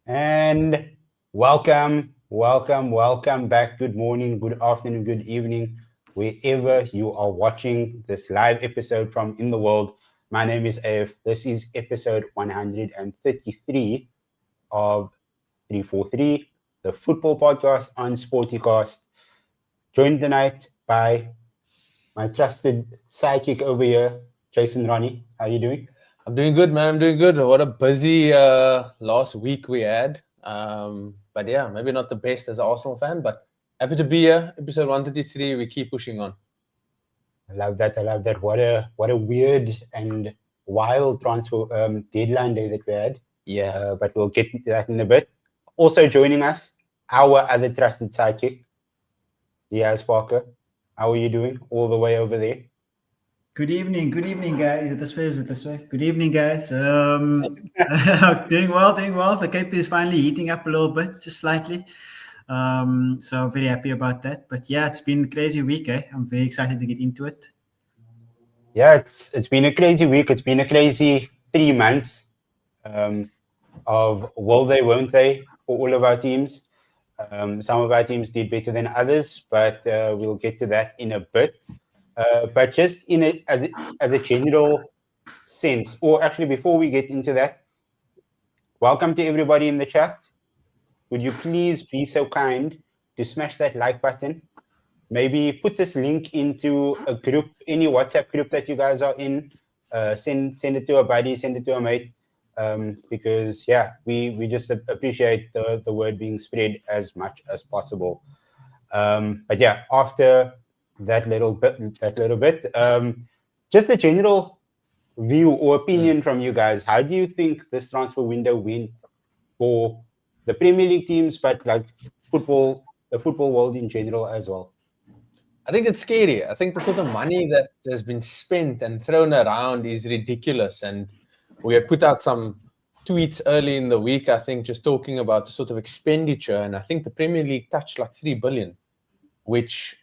And welcome back. Good morning, good afternoon, good evening, wherever you are watching this live episode from in the world. My name is AF. This is episode 133 of 343, the football podcast on Sportycast. Joined tonight by my trusted sidekick over here, Jason Ronnie. How you doing? I'm doing good, man. I'm doing good. What a busy last week we had. But yeah, maybe not the best as an Arsenal fan, but happy to be here. Episode 133, we keep pushing on. I love that. I love that. What a weird and wild transfer deadline day that we had. Yeah. But we'll get into that in a bit. Also joining us, our other trusted sidekick, Diaz Parker. How are you doing? All the way over there. Good evening, guys. Is it this way? Is it this way? Good evening, guys. Doing well. The Cape is finally heating up a little bit, just slightly. So very happy about that. But yeah, it's been a crazy week. I'm very excited to get into it. Yeah, it's been a crazy week. It's been a crazy 3 months of will they, won't they for all of our teams. Some of our teams did better than others, but we'll get to that in a bit. But just as a general sense, or actually before we get into that, welcome to everybody in the chat. Would you please be so kind to smash that like button? Maybe put this link into a group, any WhatsApp group that you guys are in. Send it to a buddy, send it to a mate, because yeah, we just appreciate the word being spread as much as possible. But yeah, after that little bit, just a general view or opinion from you guys. How do you think this transfer window went for the Premier League teams, but like the football world in general as well? I think it's scary. I think the sort of money that has been spent and thrown around is ridiculous. And we had put out some tweets early in the week, I think, just talking about the sort of expenditure. And I think the Premier League touched like 3 billion, which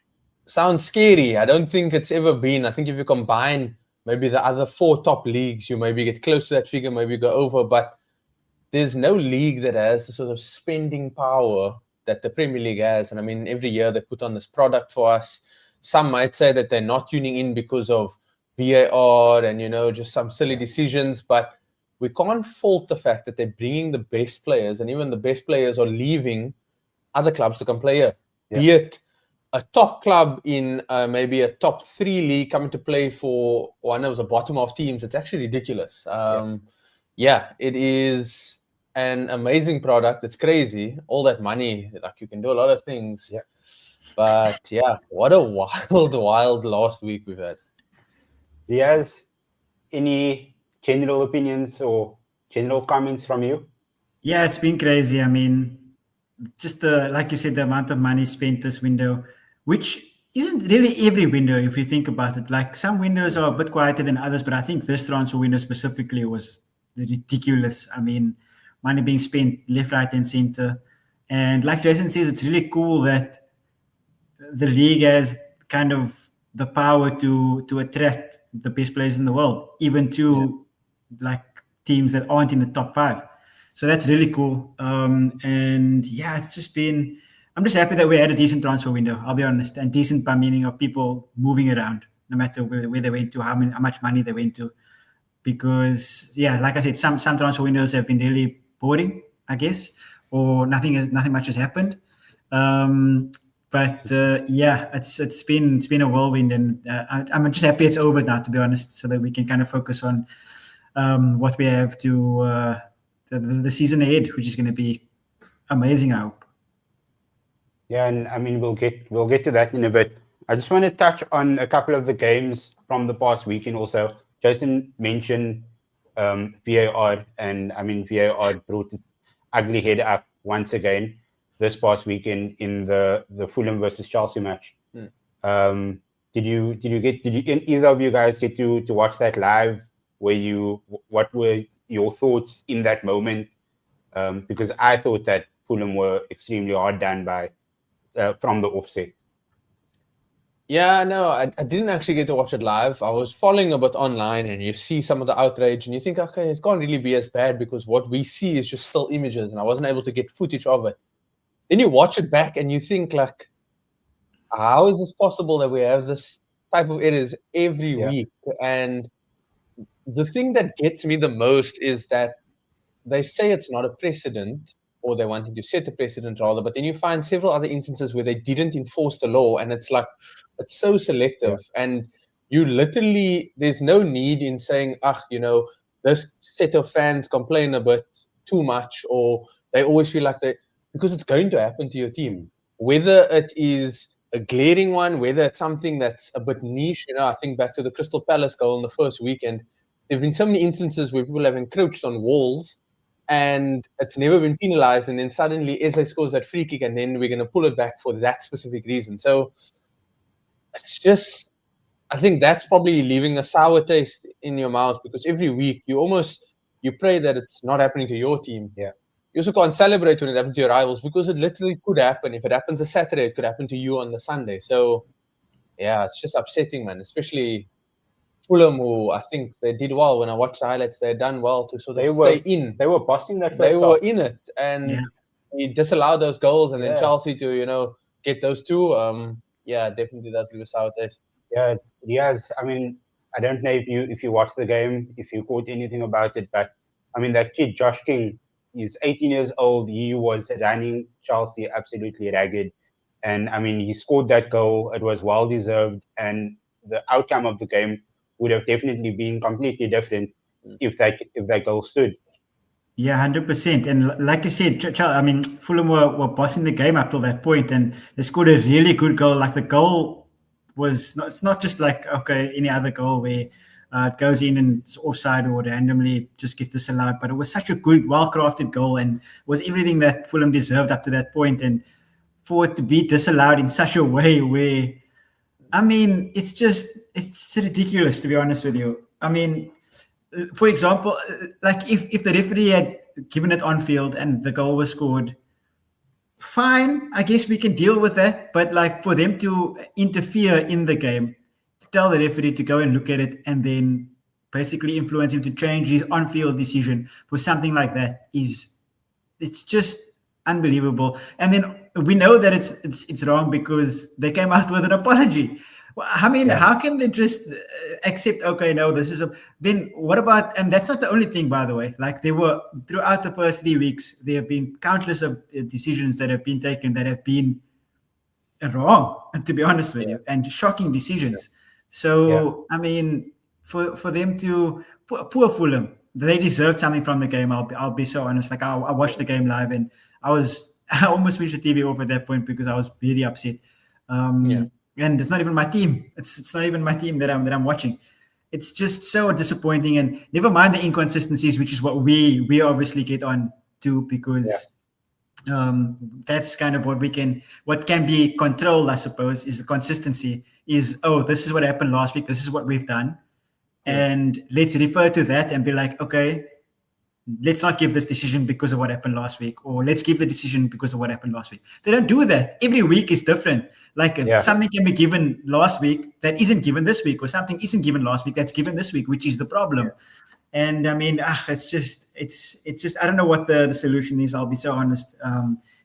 sounds scary. I don't think it's ever been. I think if you combine maybe the other 4 top leagues, you maybe get close to that figure, maybe go over. But there's no league that has the sort of spending power that the Premier League has. And I mean, every year they put on this product for us. Some might say that they're not tuning in because of VAR and, just some silly decisions. But we can't fault the fact that they're bringing the best players, and even the best players are leaving other clubs to come play here. Yeah. Be it a top club in maybe a top 3 league coming to play for, I know it was a bottom half teams. It's actually ridiculous. Yeah, it is an amazing product. It's crazy. All that money, like you can do a lot of things. Yeah. But yeah, what a wild last week we've had. Diaz, any general opinions or general comments from you? Yeah, it's been crazy. I mean, just like you said, the amount of money spent this window, which isn't really every window if you think about it. Like some windows are a bit quieter than others, but I think this transfer window specifically was ridiculous. I mean, money being spent left, right, and center. And like Jason says, it's really cool that the league has kind of the power to attract the best players in the world, even to like teams that aren't in the top 5. So that's really cool. And yeah, it's just been, I'm just happy that we had a decent transfer window, I'll be honest. And decent by meaning of people moving around, no matter where they went to, how much money they went to. Because yeah, like I said, some transfer windows have been really boring, I guess, or nothing much has happened. But yeah, it's been a whirlwind, and I'm just happy it's over now, to be honest, so that we can kind of focus on what we have to the season ahead, which is going to be amazing, I hope. Yeah, and I mean we'll get to that in a bit. I just want to touch on a couple of the games from the past weekend. Also, Jason mentioned VAR, and I mean VAR brought the ugly head up once again this past weekend in the Fulham versus Chelsea match. Did either of you guys get to watch that live? What were your thoughts in that moment? Because I thought that Fulham were extremely hard done by from the offset. Yeah, no, I didn't actually get to watch it live. I was following a bit online, and you see some of the outrage, and you think, okay, it can't really be as bad because what we see is just still images, and I wasn't able to get footage of it. Then you watch it back, and you think, like, how is this possible that we have this type of errors every week? And the thing that gets me the most is that they say it's not a precedent, or they wanted to set a precedent rather, but then you find several other instances where they didn't enforce the law, and it's like, it's so selective, and you literally, there's no need in saying, this set of fans complain a bit too much, or they always feel like because it's going to happen to your team, whether it is a glaring one, whether it's something that's a bit niche. I think back to the Crystal Palace goal in the first weekend. There have been so many instances where people have encroached on walls and it's never been penalized, and then suddenly Eze scores that free kick, and then we're going to pull it back for that specific reason. So it's just, I think that's probably leaving a sour taste in your mouth, because every week you pray that it's not happening to your team. Yeah. You also can't celebrate when it happens to your rivals, because it literally could happen. If it happens a Saturday, it could happen to you on the Sunday. So yeah, it's just upsetting, man, especially Fulham, who I think they did well. When I watched the highlights, they had done well to sort of stay in. They were bossing that. They were in it, and he disallowed those goals, and then Chelsea to get those two. Definitely does leave a sour taste. Yeah, yes. I mean, I don't know if you watched the game, if you caught anything about it, but I mean, that kid Josh King, he's 18 years old. He was running Chelsea absolutely ragged, and I mean, he scored that goal. It was well deserved, and the outcome of the game would have definitely been completely different if that goal stood. Yeah, 100%. And like you said, I mean, Fulham were bossing the game up till that point, and they scored a really good goal. Like, the goal was it's not just like, okay, any other goal where it goes in and it's offside or randomly just gets disallowed, but it was such a good, well-crafted goal, and was everything that Fulham deserved up to that point. And for it to be disallowed in such a way where, I mean, it's ridiculous, to be honest with you. I mean, for example, like if the referee had given it on field and the goal was scored, fine, I guess we can deal with that. But like, for them to interfere in the game, to tell the referee to go and look at it and then basically influence him to change his on-field decision for something like that, it's just unbelievable. And then we know that it's wrong because they came out with an apology. I mean, how can they just accept, okay, no, this is then what about, and that's not the only thing, by the way. Like, there were, throughout the first 3 weeks, there have been countless of decisions that have been taken that have been wrong, to be honest with you, and shocking decisions. So, I mean, for them to, poor Fulham, they deserved something from the game. I'll be so honest. Like, I watched the game live, and I almost switched the TV off at that point because I was very upset. And it's not even my team. It's not even my team that I'm watching. It's just so disappointing. And never mind the inconsistencies, which is what we obviously get on to, because that's kind of what can be controlled, I suppose, is the consistency. Is, this is what happened last week. This is what we've done, and let's refer to that and be like, okay, let's not give this decision because of what happened last week, or let's give the decision because of what happened last week. They don't do that. Every week is different. Like, something can be given last week that isn't given this week, or something isn't given last week that's given this week, which is the problem. And I mean, it's just, I don't know what the solution is. I'll be so honest.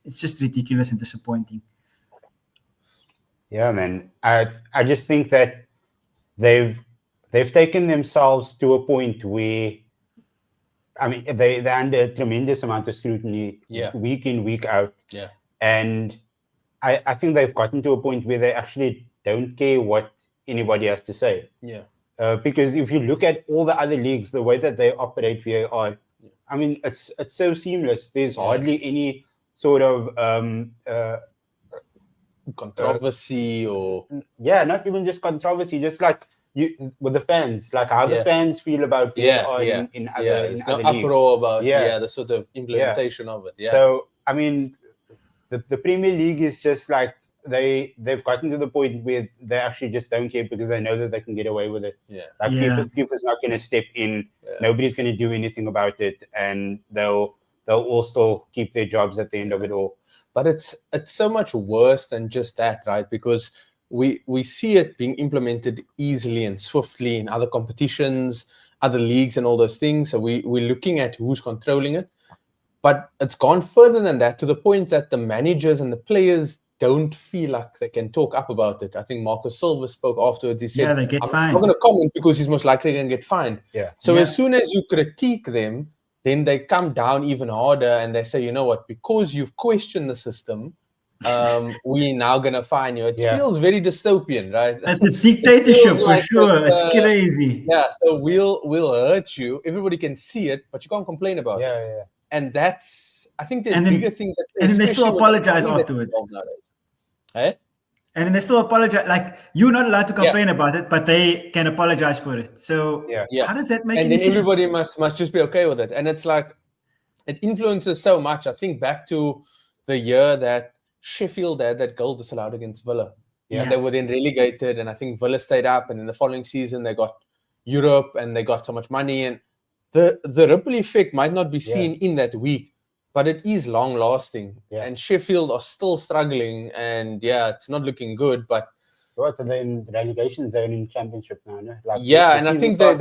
It's just ridiculous and disappointing. Yeah, man. I just think that they've taken themselves to a point where, I mean, they're under a tremendous amount of scrutiny week in, week out. Yeah. And I think they've gotten to a point where they actually don't care what anybody has to say. Yeah. Because if you look at all the other leagues, the way that they operate VAR, I mean, it's so seamless. There's hardly any sort of controversy or... not even just controversy, just like with the fans, like how the fans feel about VAR in other leagues. No uproar about the sort of implementation of it. Yeah. So I mean, the Premier League is just like they've gotten to the point where they actually just don't care because they know that they can get away with it. Yeah. Like people's not going to step in. Yeah. Nobody's going to do anything about it, and they'll all still keep their jobs at the end of it all. But it's so much worse than just that, right? Because we see it being implemented easily and swiftly in other competitions, other leagues, and all those things. So we're looking at who's controlling it. But it's gone further than that, to the point that the managers and the players don't feel like they can talk up about it. I think Marcus Silva spoke afterwards. He said, they get I'm fined. not going to comment because he's most likely going to get fined. So as soon as you critique them, then they come down even harder and they say, you know what, because you've questioned the system, we're now going to fine you. It feels very dystopian, right? It's a dictatorship for like sure. It's crazy. Yeah, so we'll hurt you. Everybody can see it, but you can't complain about it. And that's, I think there's bigger things. And then they still apologize afterwards. Eh? And then they still apologize. Like, you're not allowed to complain about it, but they can apologize for it. So how does that make any sense? And then everybody must just be okay with it. And it's like, it influences so much. I think back to the year that Sheffield had that goal disallowed against Villa. And they were then relegated. And I think Villa stayed up. And in the following season, they got Europe and they got so much money. And the ripple effect might not be seen in that week, but it is long lasting. And Sheffield are still struggling, and it's not looking good. But what are they in the relegation zone in Championship now? No? Like and I think they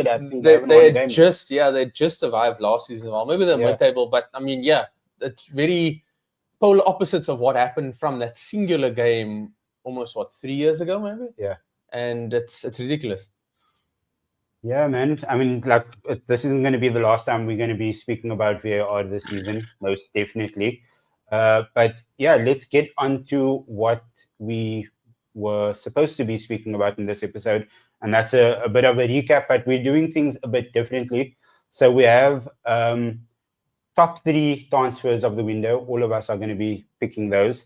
just survived last season. Well, maybe they're mid-table, but I mean, it's very polar opposites of what happened from that singular game almost 3 years ago, maybe. And it's ridiculous. Yeah, man. I mean, like, this isn't going to be the last time we're going to be speaking about VAR this season, most definitely. But let's get on to what we were supposed to be speaking about in this episode. And that's a bit of a recap, but we're doing things a bit differently. So we have top 3 transfers of the window. All of us are going to be picking those.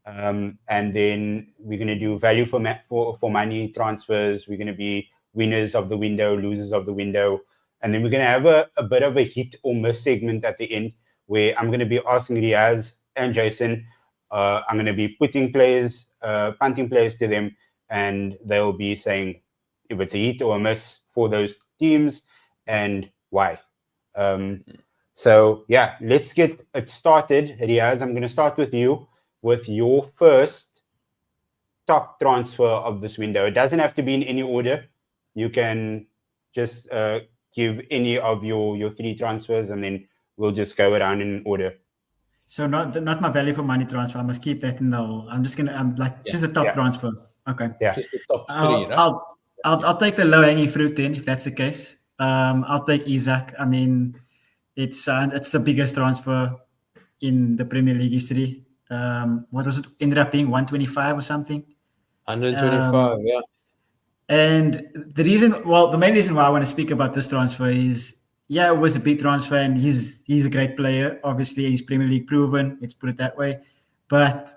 And then we're going to do value for money transfers. We're going to be winners of the window, losers of the window. And then we're going to have a bit of a hit or miss segment at the end, where I'm going to be asking Riaz and Jason. I'm going to be putting players, punting players to them, and they'll be saying if it's a hit or a miss for those teams and why. So let's get it started. Riaz, I'm going to start with you with your first top transfer of this window. It doesn't have to be in any order. You can just give any of your 3 transfers, and then we'll just go around in order. So not my value for money transfer. I must keep that in the whole. Just the top transfer. Okay. Yeah. Just the top 3, right? I'll take the low hanging fruit then, if that's the case. I'll take Isaac. I mean, it's the biggest transfer in the Premier League history. What was it? Ended up being 125 or something. 125, And the main reason why I want to speak about this transfer is, it was a big transfer, and he's a great player. Obviously, he's Premier League proven. Let's put it that way. But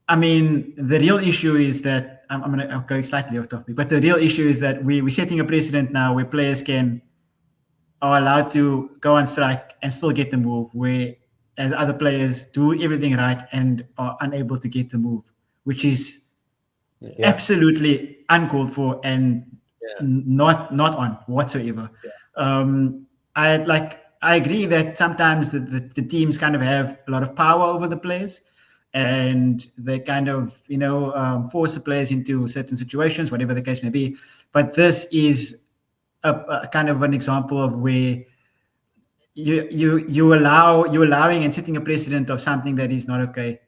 I mean, the real issue is that I'll go slightly off topic. But the real issue is that we're setting a precedent now where players are allowed to go on strike and still get the move, whereas other players do everything right and are unable to get the move, which is absolutely uncalled for and not on whatsoever. I agree that sometimes the teams kind of have a lot of power over the players, and they kind of force the players into certain situations, whatever the case may be. But this is a kind of an example of where you're allowing and setting a precedent of something that is not okay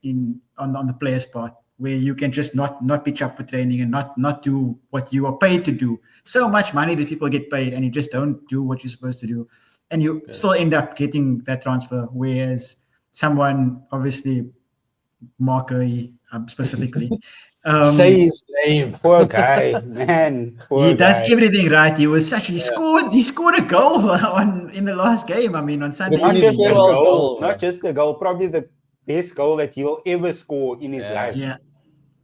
on the player's part, where you can just not pitch up for training and not do what you are paid to do. So much money that people get paid, and you just don't do what you're supposed to do, and you still end up getting that transfer. Whereas someone, obviously Marco specifically, say his name. Poor guy, man. He does everything right. He scored a goal in the last game. I mean, on Sunday. Not just the goal, probably the best goal that he'll ever score in his life.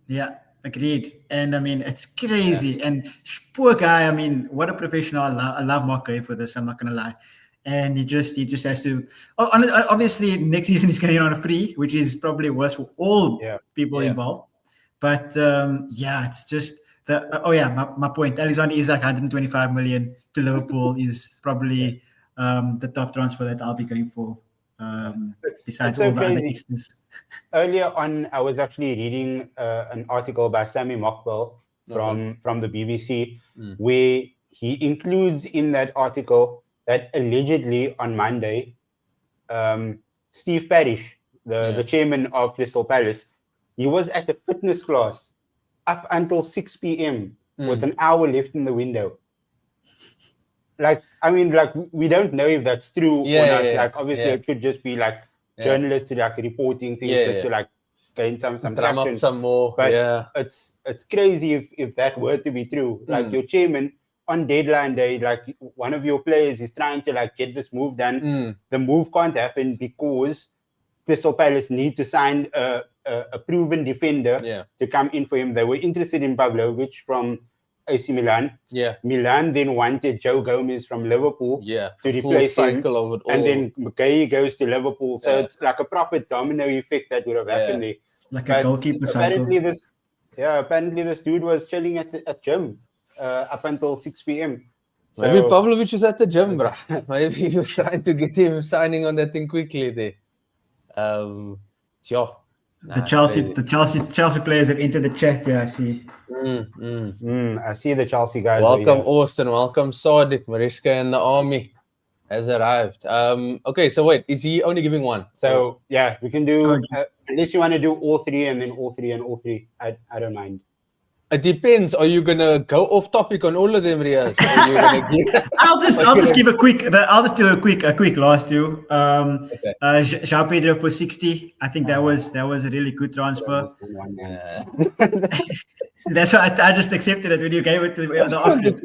Yeah, agreed. And I mean, it's crazy. And poor guy. I mean, what a professional. I love Marco for this. I'm not gonna lie. And he just has to. Obviously, next season he's going on a free, which is probably worse for all people involved. But it's just my point. Alexander Isak, 125 million to Liverpool is probably the top transfer that I'll be going for. Besides all the other extras. earlier on, I was actually reading an article by Sammy Mockbell from the BBC, where he includes in that article that allegedly on Monday, Steve Parish, the chairman of Crystal Palace, he was at the fitness class up until 6 p.m. with an hour left in the window. Like, I mean, like, we don't know if that's true or not. Like, obviously, it could just be like journalists like reporting things just to like gain some drum traction. up some more. But it's crazy if that were to be true. Like your chairman on deadline day, like one of your players is trying to like get this move done. The move can't happen because Crystal Palace need to sign a proven defender to come in for him. They were interested in Pavlovic from AC Milan. Milan then wanted Joe Gomez from Liverpool to replace him. Of it all. And then McKay goes to Liverpool. So it's like a proper domino effect that would have happened there. Like a goalkeeper apparently cycle. Apparently this dude was chilling at gym up until 6 p.m. So, maybe Pavlovic was at the gym, bro. Maybe he was trying to get him signing on that thing quickly there. The Chelsea players have entered the chat. Yeah, I see. I see the Chelsea guys. Welcome Austin. Welcome Sadiq. Mariska and the army has arrived. Okay, so wait, is he only giving one? So yeah, we can do unless you want to do all three and then all three and all three. I don't mind. It depends. Are you gonna go off topic on all of them, Riaz? I'll just give a quick. I'll just do a quick last two. João Pedro for 60. I think that was a really good transfer. That's why I just accepted it when you gave it to the option.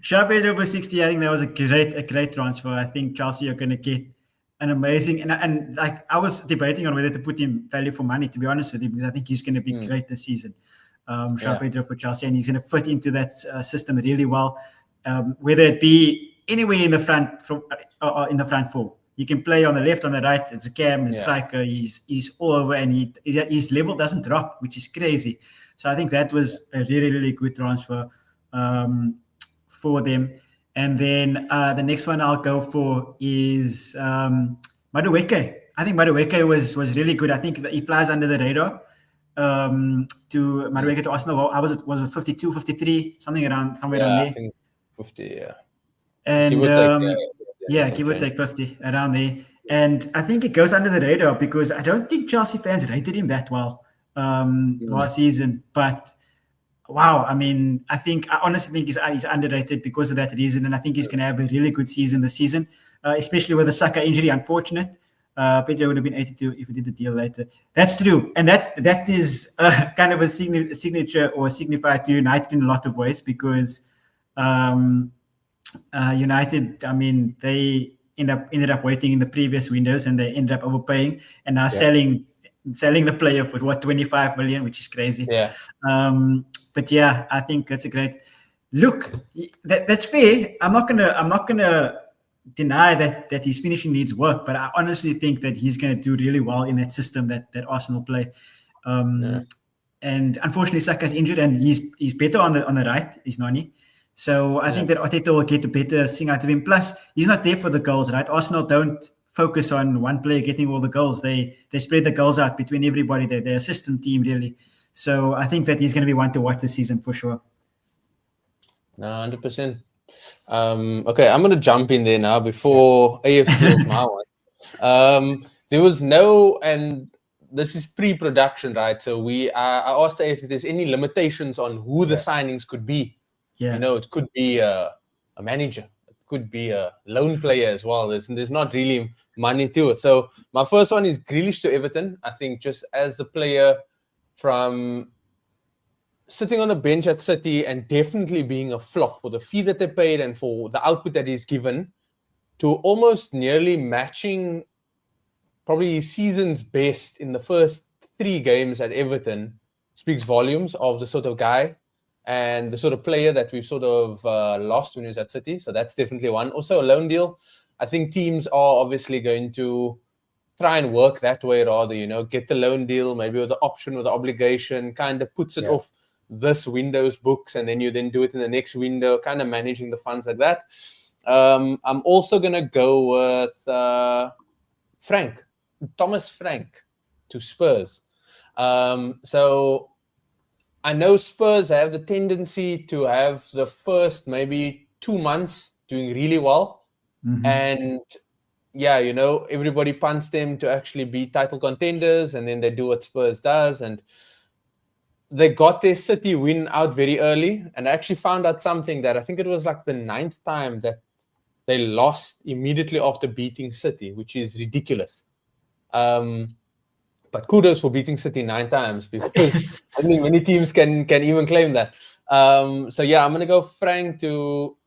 João Pedro for 60. I think that was a great transfer. I think Chelsea are going to get an amazing and like I was debating on whether to put him value for money, to be honest with you, because I think he's going to be great this season. João Pedro for Chelsea, and he's going to fit into that system really well. Whether it be anywhere in the front in the front four, you can play on the left, on the right. It's a cam, it's striker. He's all over, and his level doesn't drop, which is crazy. So I think that was a really good transfer for them. And then the next one I'll go for is Madueke. I think Madueke was really good. I think he flies under the radar. To Madueke to Arsenal. Was it 52, 53, somewhere around there? I think 50, And give or take 50 around there. And I think it goes under the radar because I don't think Chelsea fans rated him that well last season. But wow, I mean, I honestly think he's underrated because of that reason, and I think he's going to have a really good season this season, especially with the Saka injury. Unfortunate, Pedro would have been 82 if he did the deal later. That's true, and that is kind of a signature or signifier to United in a lot of ways because United, I mean, they ended up waiting in the previous windows and they ended up overpaying and now selling the player for 25 million, which is crazy. But yeah, I think that's a great look. That's fair. I'm not gonna deny that his finishing needs work, but I honestly think that he's going to do really well in that system that Arsenal play. And unfortunately, Saka's injured, and he's better on the right. He's Nani. So I think that Arteta will get a better thing out of him. Plus, he's not there for the goals, right? Arsenal don't focus on one player getting all the goals. They spread the goals out between everybody. They're the assistant team, really. So I think that he's going to be one to watch this season for sure. No, 100%. Okay, I'm going to jump in there now before AF steals my one. There was and this is pre-production, right? So I asked AF if there's any limitations on who the signings could be. Yeah. You know, it could be a manager. It could be a loan player as well. There's not really money to it. So my first one is Grealish to Everton. I think just as the player from sitting on the bench at City and definitely being a flop for the fee that they paid and for the output that he's given, to almost nearly matching probably his season's best in the first 3 games at Everton speaks volumes of the sort of guy and the sort of player that we've sort of lost when he was at City. So that's definitely one. Also a loan deal. I think teams are obviously going to try and work that way rather, get the loan deal, maybe with the option or the obligation, kind of puts it off this window's books, and then you do it in the next window, kind of managing the funds like that. I'm also going to go with Thomas Frank to Spurs. So I know Spurs have the tendency to have the first maybe 2 months doing really well. And yeah, everybody punts them to actually be title contenders, and then they do what Spurs does. And they got their City win out very early. And I actually found out something that I think it was like the 9th time that they lost immediately after beating City, which is ridiculous. But kudos for beating City 9 times, because I think many teams can even claim that. So yeah, I'm going to go Frank to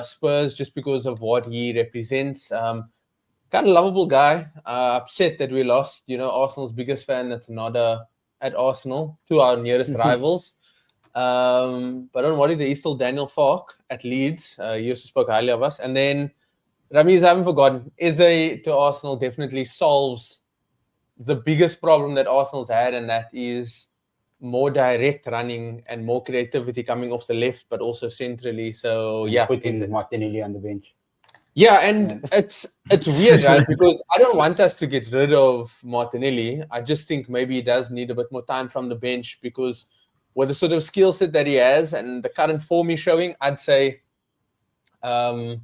Spurs just because of what he represents. Kind of lovable guy. Upset that we lost. Arsenal's biggest fan that's not at Arsenal, to our nearest rivals. But don't worry, there is still Daniel Farke at Leeds. He also spoke highly of us. And then Ramiz, I haven't forgotten, Eze to Arsenal definitely solves the biggest problem that Arsenal's had, and that is more direct running and more creativity coming off the left, but also centrally. So yeah, putting Martinelli on the bench. Yeah, and it's weird, right? Because I don't want us to get rid of Martinelli. I just think maybe he does need a bit more time from the bench, because with the sort of skill set that he has and the current form he's showing, I'd say that's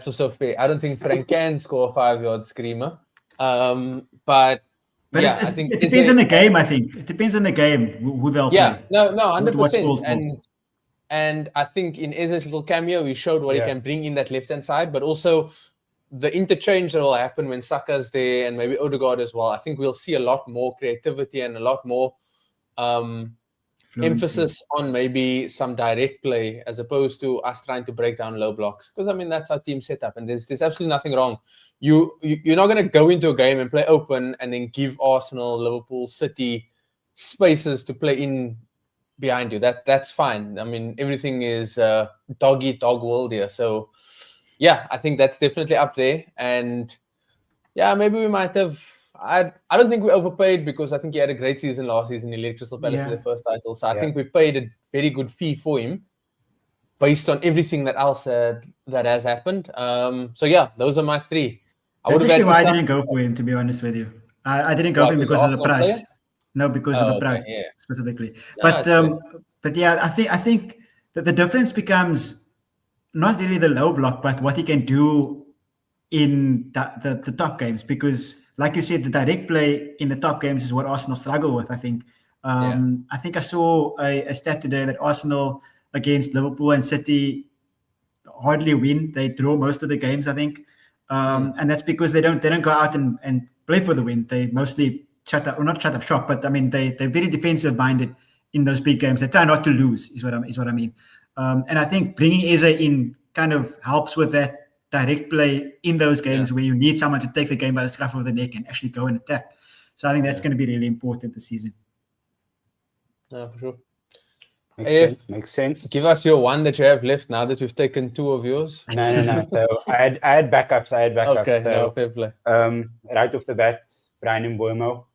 also fair. I don't think Frank can score a 5-yard screamer. But yeah, I think it depends on the game. I think it depends on the game who they'll play. No, 100%. And I think in Eze's little cameo, he showed what he can bring in that left-hand side, but also the interchange that will happen when Saka's there and maybe Odegaard as well. I think we'll see a lot more creativity and a lot more emphasis on maybe some direct play, as opposed to us trying to break down low blocks. Because I mean, that's our team setup, and there's absolutely nothing wrong. You're not going to go into a game and play open and then give Arsenal, Liverpool, City spaces to play in behind you. That's fine. I mean, everything is dog eat dog world here. So yeah, I think that's definitely up there. And yeah, maybe we might have. I don't think we overpaid, because I think he had a great season last season. He led Crystal Palace to their first title. So I think we paid a very good fee for him based on everything that else that has happened. So yeah, those are my 3. That's actually why I didn't go for him, to be honest with you. I didn't go for him because of the price. Player? No, because of the price specifically. No, but yeah, I think that the difference becomes not really the low block, but what he can do in the top games. Because like you said, the direct play in the top games is what Arsenal struggle with, I think. I think I saw a stat today that Arsenal against Liverpool and City hardly win. They draw most of the games, I think. And that's because they don't go out and play for the win. They mostly not shut up shop, but I mean they're very defensive minded in those big games. They try not to lose, is what I mean. And I think bringing Eze in kind of helps with that direct play in those games where you need someone to take the game by the scruff of the neck and actually go and attack. So I think that's going to be really important this season. Yeah, for sure. Makes sense. Give us your one that you have left now that we've taken 2 of yours. No. So I had backups. Okay, so, no, fair play. Right off the bat, Brian Mbeumo.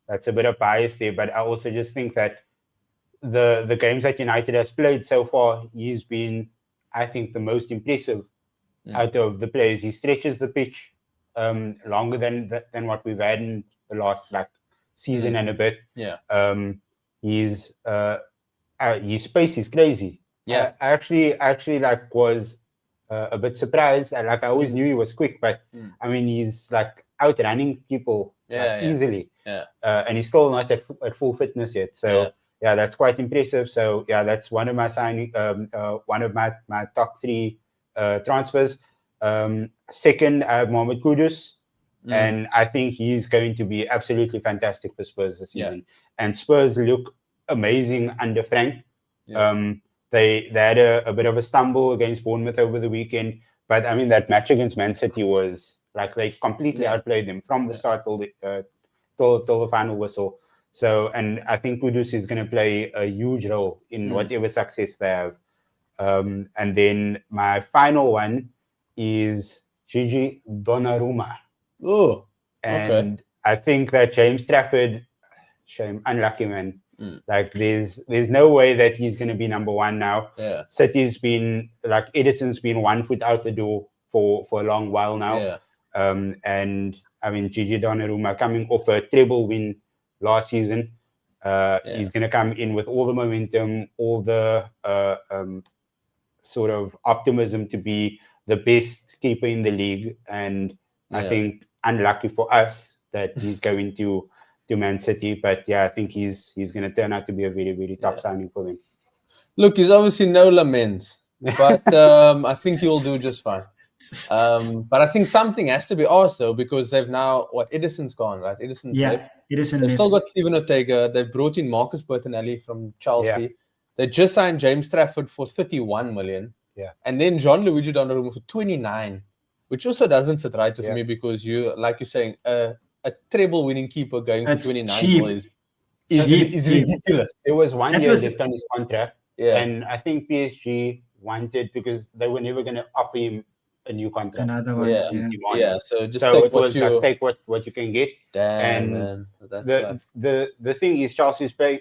That's a bit of bias there, but I also just think that the games that United has played so far, he's been, I think, the most impressive out of the players. He stretches the pitch longer than what we've had in the last season and a bit. His pace is crazy. I actually was a bit surprised. I always knew he was quick, but I mean he's outrunning people easily. And he's still not at full fitness yet. So that's quite impressive. So that's one of my one of my top 3 transfers. Second, I have Mohamed Kudus, and I think he's going to be absolutely fantastic for Spurs this season. And Spurs look amazing under Frank. They had a bit of a stumble against Bournemouth over the weekend, but I mean that match against Man City was they completely outplayed them from the start till the final whistle. So, and I think Kudus is going to play a huge role in whatever success they have. And then my final one is Gigi Donnarumma. Oh, and I think that James Trafford, unlucky man. There's no way that he's going to be number 1 now. City's been Edison's been 1 foot out the door for a long while now. And I mean, Gigi Donnarumma coming off a treble win last season. He's going to come in with all the momentum, all the sort of optimism to be the best keeper in the league. And I think unlucky for us that he's going to Man City. But yeah, I think he's going to turn out to be a very, very top signing for them. Look, he's obviously no laments, but I think he'll do just fine. But I think something has to be asked though, because they've now Edison's gone, right? Edison's left. Edison They've left. still got Steven Ortega. They've brought in Marcus Bertinelli from Chelsea. Yeah. They just signed James Trafford for 31 million. Yeah. And then Gianluigi Donnarumma for 29, which also doesn't sit right with me, because you, like you're saying, a treble-winning keeper going for 29 is ridiculous. There was 1 year left on his contract, and I think PSG wanted, because they were never going to offer him a new contract. Another one. So just take what you can get. Damn, man. The thing is, Chelsea's paying,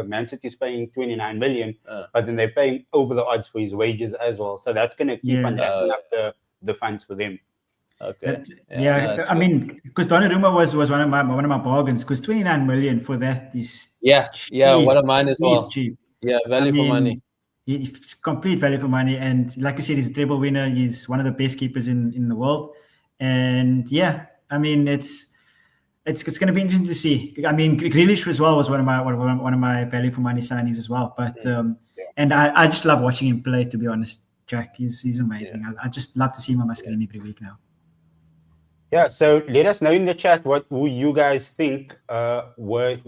Man City's paying 29 million, but then they're paying over the odds for his wages as well. So that's going to keep on jacking up the funds for them. Okay. I mean, because Donnarumma was one of my bargains, because 29 million for that is cheap, one of mine as well. Cheap. Yeah, value for money. It's complete value for money, and like you said, he's a treble winner. He's one of the best keepers in the world, and I mean, it's going to be interesting to see. I mean, Grealish as well was one of my value for money signings as well. But and I just love watching him play. To be honest, Jack, he's amazing. I just love to see him on my screen every week now. Yeah, so let us know in the chat who you guys think were.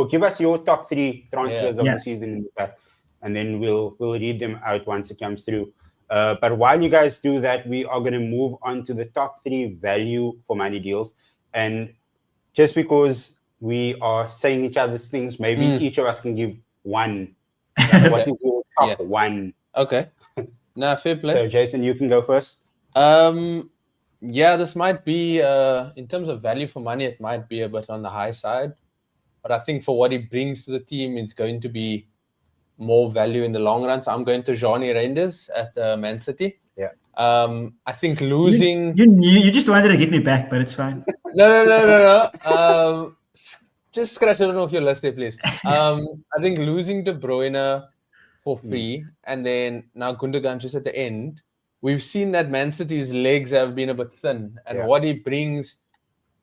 Give us your top 3 transfers of the season in the chat, and then we'll read them out once it comes through. But while you guys do that, we are going to move on to the top 3 value for money deals. And just because we are saying each other's things, maybe each of us can give one. What is your top one? Okay. Now, fair play. So, Jason, you can go first. This might be, in terms of value for money, it might be a bit on the high side. But I think for what he brings to the team, it's going to be more value in the long run. So I'm going to Johnny Reinders at Man City. Yeah. I think losing... You just wanted to get me back, but it's fine. No. Just scratch it off your list there, please. I think losing De Bruyne for free, and then now Gundogan just at the end, we've seen that Man City's legs have been a bit thin, and what he brings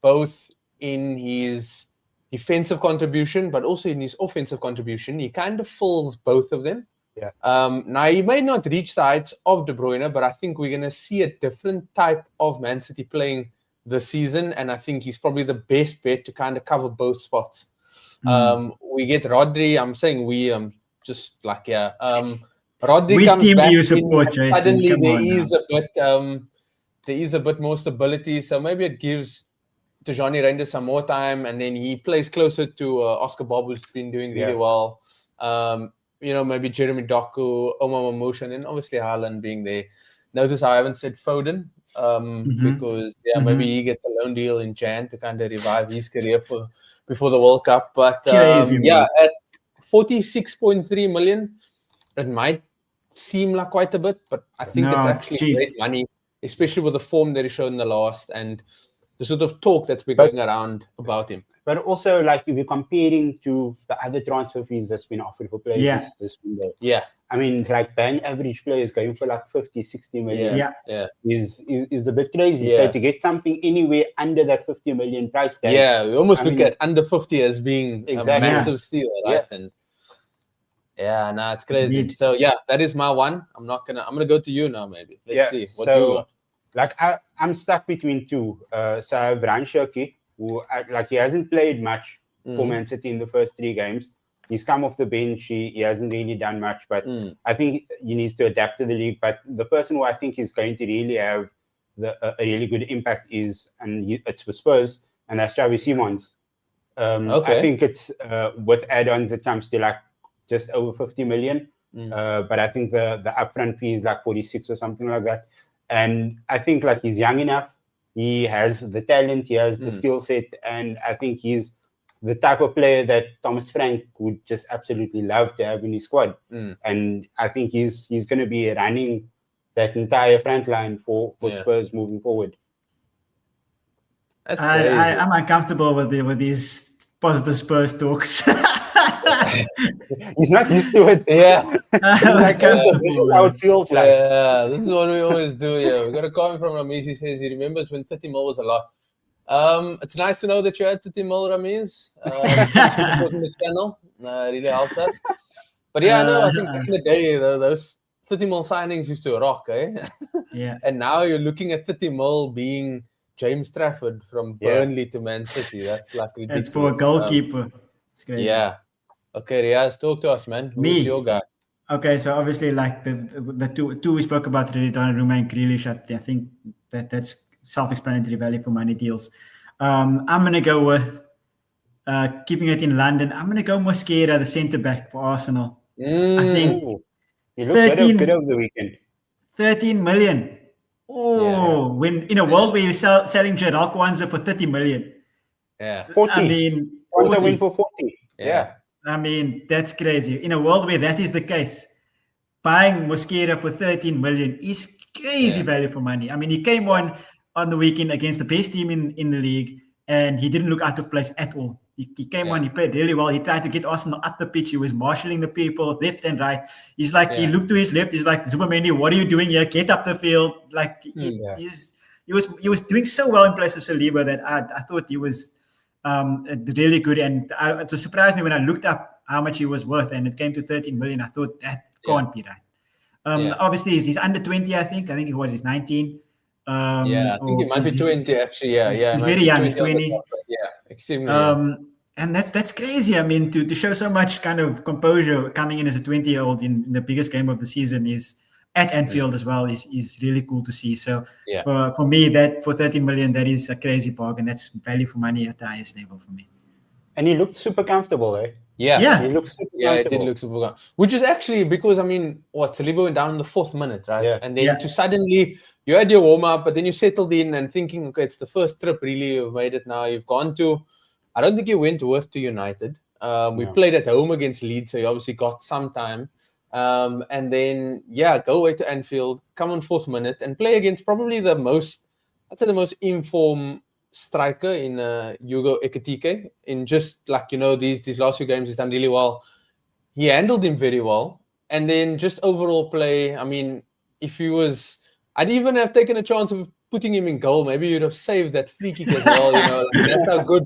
both in his defensive contribution, but also in his offensive contribution, he kind of fills both of them. Yeah. Now, he may not reach the heights of De Bruyne, but I think we're going to see a different type of Man City playing this season, and I think he's probably the best bet to kind of cover both spots. We get Rodri. I'm saying just like, Rodri Which comes team back do you support, Jason? suddenly Come there is a bit more stability, so maybe it gives Johnny Reinders some more time, and then he plays closer to Oscar Bob, who's been doing really well. Maybe Jeremy Doku, Omar Mamouche, and then obviously Haaland being there. Notice how I haven't said Foden, because maybe he gets a loan deal in Jan to kind of revive his career before the World Cup. But at 46.3 million, it might seem like quite a bit, but I think it's actually great money, especially with the form that he showed in the last and the sort of talk that's been going around about him. But also, like, if you're comparing to the other transfer fees that's been offered for players this window, I mean, like, bang average players going for like 50, 60 million is a bit crazy. So to get something anywhere under that 50 million price tag, we almost look at under 50 as being a massive steal, right? And it's crazy. Indeed. So that is my one. I'm gonna go to you now. Maybe let's see what you got. Like, I'm stuck between two. So I have Ran Shirky, who he hasn't played much for Man City in the first 3 games. He's come off the bench. He hasn't really done much, but I think he needs to adapt to the league. But the person who I think is going to really have a really good impact it's for Spurs, and that's Xavi Simons. I think it's with add-ons, it comes to like just over 50 million. But I think the upfront fee is like 46 or something like that. And I think like he's young enough. He has the talent. He has the skill set. And I think he's the type of player that Thomas Frank would just absolutely love to have in his squad. And I think he's going to be running that entire front line for Spurs moving forward. That's crazy. I'm uncomfortable with these positive Spurs talks. He's not used to it. Yeah. I'm Like, this uncomfortable. is how it feels like. Yeah, this is what we always do. Yeah, we got a comment from Ramiz. He says he remembers when 30 mil was a lot. It's nice to know that you had 30 mil, Ramiz. Thanks for supporting the channel. It really helps us. But yeah, no, I think back in the day, those 30 mil signings used to rock, eh? Yeah. And now you're looking at 30 mil being James Trafford from Burnley to Man City. That's like ridiculous. That's for a goalkeeper. It's crazy. Yeah. Okay, Riaz, talk to us, man. Who's Me? your guy? Okay, so obviously, like the two we spoke about today, Donnarumma and Grealish, I think that's self-explanatory value for money deals. I'm gonna go with keeping it in London. I'm gonna go Mosquera, the centre back for Arsenal. I think He looked good over the weekend. 13 million. Oh, when in a world where you're selling Gerald Kwanzaa for 30 million. Yeah. 40. I mean, Kwanzaa win for 40. Yeah. I mean, that's crazy. In a world where that is the case, buying Mosquera for 13 million is crazy value for money. I mean, he came on the weekend against the best team in the league, and he didn't look out of place at all. He came on, he played really well. He tried to get Arsenal up the pitch. He was marshalling the people left and right. He's like, he looked to his left. He's like, Zubamendi, what are you doing here? Get up the field. Like, he was doing so well in place of Saliba that I thought he was really good. And it surprised me when I looked up how much he was worth, and it came to 13 million. I thought that can't be right. Obviously, he's under 20, I think. He's 19. I think it might be 20 actually. He's very young. He's 20. Yeah, extremely young. And that's crazy. I mean, to show so much kind of composure coming in as a 20-year-old in the biggest game of the season is at Anfield as well is really cool to see. So for me, that for 13 million, that is a crazy bargain. That's value for money at the highest level for me. And he looked super comfortable, eh? Yeah. He looked super comfortable. Yeah, it did look super comfortable. Which is actually because, I mean, Saliba went down in the 4th minute, right? Yeah. And then to suddenly, you had your warm-up, but then you settled in and thinking, okay, it's the first trip, really. You've made it now. You've gone to, I don't think you went worth to United. We played at home against Leeds, so you obviously got some time. And then, go away to Anfield, come on 4th minute, and play against probably the most informed striker in Hugo Ekitike. In just like, these last few games, he's done really well. He handled him very well. And then just overall play, I mean, if he was... I'd even have taken a chance of putting him in goal. Maybe you'd have saved that free kick as well. Like, that's how good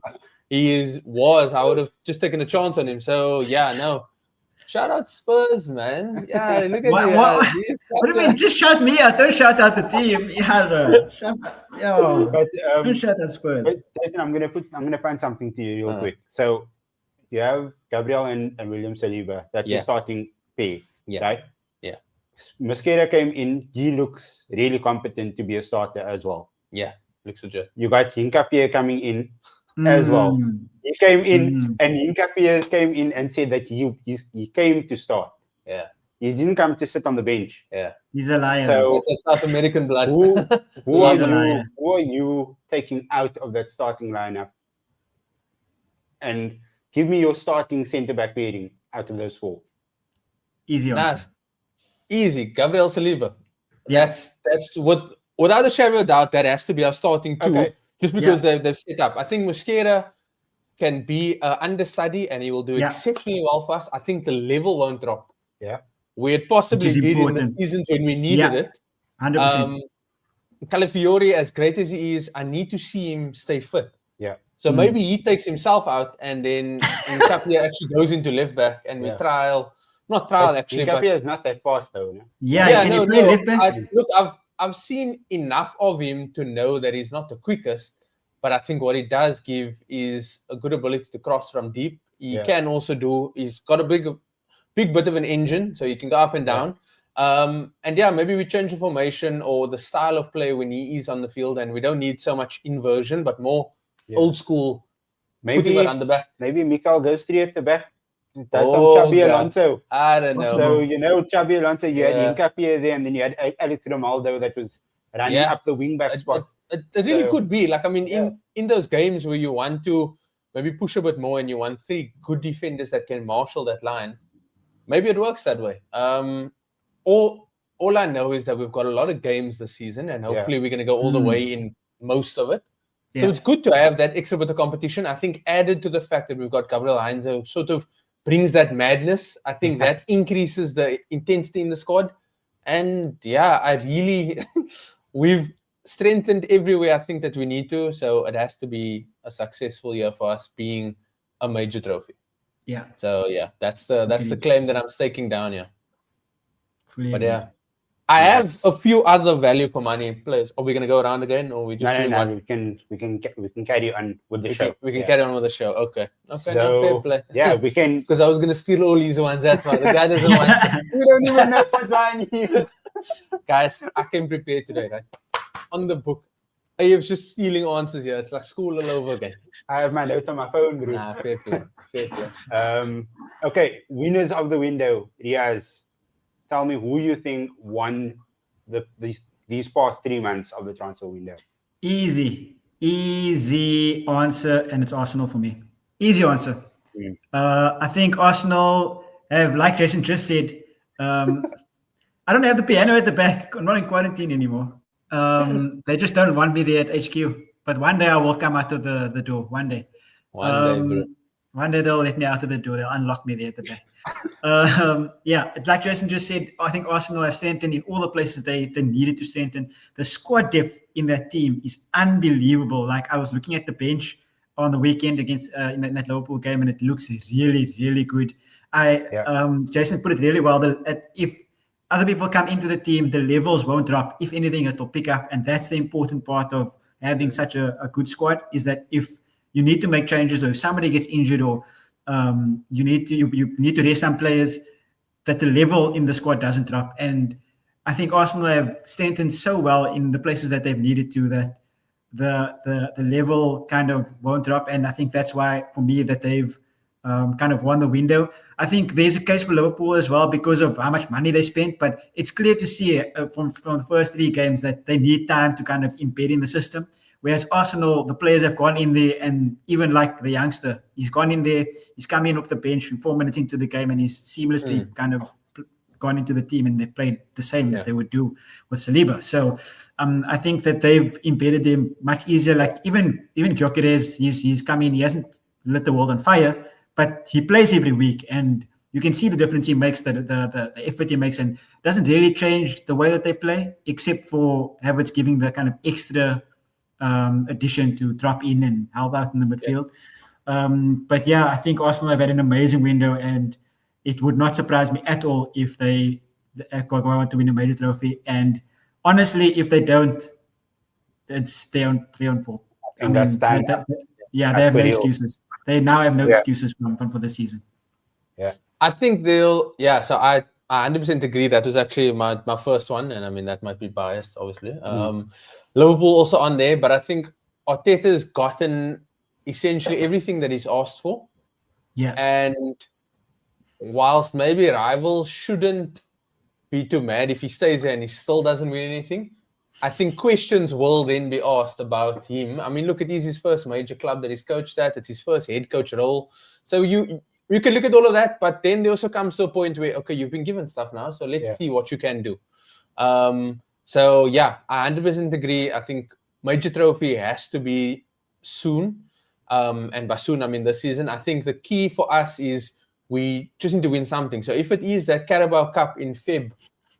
he was. I would have just taken a chance on him. So, shout out Spurs, man. Yeah, look at you. What do you mean? Just shout me out. Don't shout out the team. Don't shout out Spurs. But listen, I'm gonna find something to you real quick. So you have Gabriel and William Saliba. That's your starting pair, right? Yeah. Mosquera came in. He looks really competent to be a starter as well. Yeah, looks legit. You got Hinkapie coming in as well. He came in, and Hinkapie came in and said that he came to start. Yeah. He didn't come to sit on the bench. Yeah. He's a liar. So it's South American blood. Who are you taking out of that starting lineup? And give me your starting centre-back pairing out of those 4. Easy answer. Easy. Gabriel Saliba. That's what, without a shadow of doubt, that has to be our starting 2. Okay. Just because they've set up. I think Mosquera can be an understudy and he will do exceptionally well for us. I think the level won't drop. Yeah. We had possibly did in the seasons when we needed it. 100%. Calafiori, as great as he is, I need to see him stay fit. Yeah. So maybe he takes himself out and then Nkapia actually goes into left back and we not trial actually. Nkapia is not that fast though. No? Left back? Look, I've seen enough of him to know that he's not the quickest, but I think what he does give is a good ability to cross from deep. He can also he's got a big bit of an engine, so he can go up and down. And maybe we change the formation or the style of play when he is on the field, and we don't need so much inversion, but more old school. Maybe on the back. Maybe Mikael goes 3 at the back. That's Xabi Alonso. I don't know. So Xabi Alonso, you had Nkapie there, and then you had Alex Ronaldo that was running up the wing back spot. It really could be. Like, I mean, in those games where you want to maybe push a bit more and you want 3 good defenders that can marshal that line, maybe it works that way. All I know is that we've got a lot of games this season, and hopefully we're going to go all the way in most of it. So it's good to have that extra bit of competition. I think added to the fact that we've got Gabriel Heinze, who sort of brings that madness. I think that increases the intensity in the squad. And yeah, I really, we've strengthened everywhere I think that we need to. So it has to be a successful year for us, being a major trophy. Yeah. So yeah, that's the claim that I'm staking down here. Fully But agree. yeah, I have a few other value for money players. Are we gonna go around again, or we just doing one? We can carry on with the show. We can carry on with the show. Okay. So, no, fair play. Yeah, we can. Because I was gonna steal all these ones. That's why the guy doesn't want. We don't even know what one is. Guys, I came prepared today, right? On the book, I was just stealing answers here. It's like school all over again. I have my notes on my phone, bro. Nah, fair play. Okay, winners of the window. Riaz, tell me who you think won these past 3 months of the transfer window. Easy answer, and it's Arsenal for me. Easy answer. I think Arsenal have, like Jason just said, I don't have the piano at the back. I'm not in quarantine anymore. They just don't want me there at HQ. But one day I will come out of the door. One day. One day they'll let me out of the door. They'll unlock me there at the back. Yeah, like Jason just said, I think Arsenal have strengthened in all the places they needed to strengthen. The squad depth in that team is unbelievable. Like, I was looking at the bench on the weekend against in that Liverpool game, and it looks really, really good. Jason put it really well. That if other people come into the team, the levels won't drop. If anything, it'll pick up, and that's the important part of having such a good squad, is that if you need to make changes, or if somebody gets injured, or you need to rest some players, that the level in the squad doesn't drop. And I think Arsenal have strengthened so well in the places that they've needed to, that the level kind of won't drop. And I think that's why, for me, that they've kind of won the window. I think there's a case for Liverpool as well because of how much money they spent, but it's clear to see from the first 3 games that they need time to kind of embed in the system. Whereas Arsenal, the players have gone in there, and even like the youngster, he's gone in there, he's come in off the bench 4 minutes into the game, and he's seamlessly kind of gone into the team, and they played the same that they would do with Saliba. So I think that they've embedded them much easier. Like even Gyökeres, he's come in, he hasn't lit the world on fire, but he plays every week, and you can see the difference he makes, the effort he makes, and doesn't really change the way that they play, except for Havertz giving the kind of extra addition to drop in and help out in the midfield. But yeah, I think Arsenal have had an amazing window, and it would not surprise me at all if they go on to win a major trophy. And honestly, if they don't, they're on fall. I mean, they have no excuses. They now have no excuses for the season. Yeah, I think they'll. Yeah, so I 100% agree. That was actually my first one, and I mean that might be biased, obviously. Liverpool also on there, but I think Arteta's gotten essentially everything that he's asked for. Yeah, and whilst maybe rivals shouldn't be too mad if he stays there and he still doesn't win anything, I think questions will then be asked about him. I mean, look, it is his first major club that he's coached at. It's his first head coach role. So you can look at all of that, but then there also comes to a point where, okay, you've been given stuff now, so let's see what you can do. So yeah, I 100% agree. I think major trophy has to be soon. And by soon, I mean this season. I think the key for us is we just need to win something. So if it is that Carabao Cup in Feb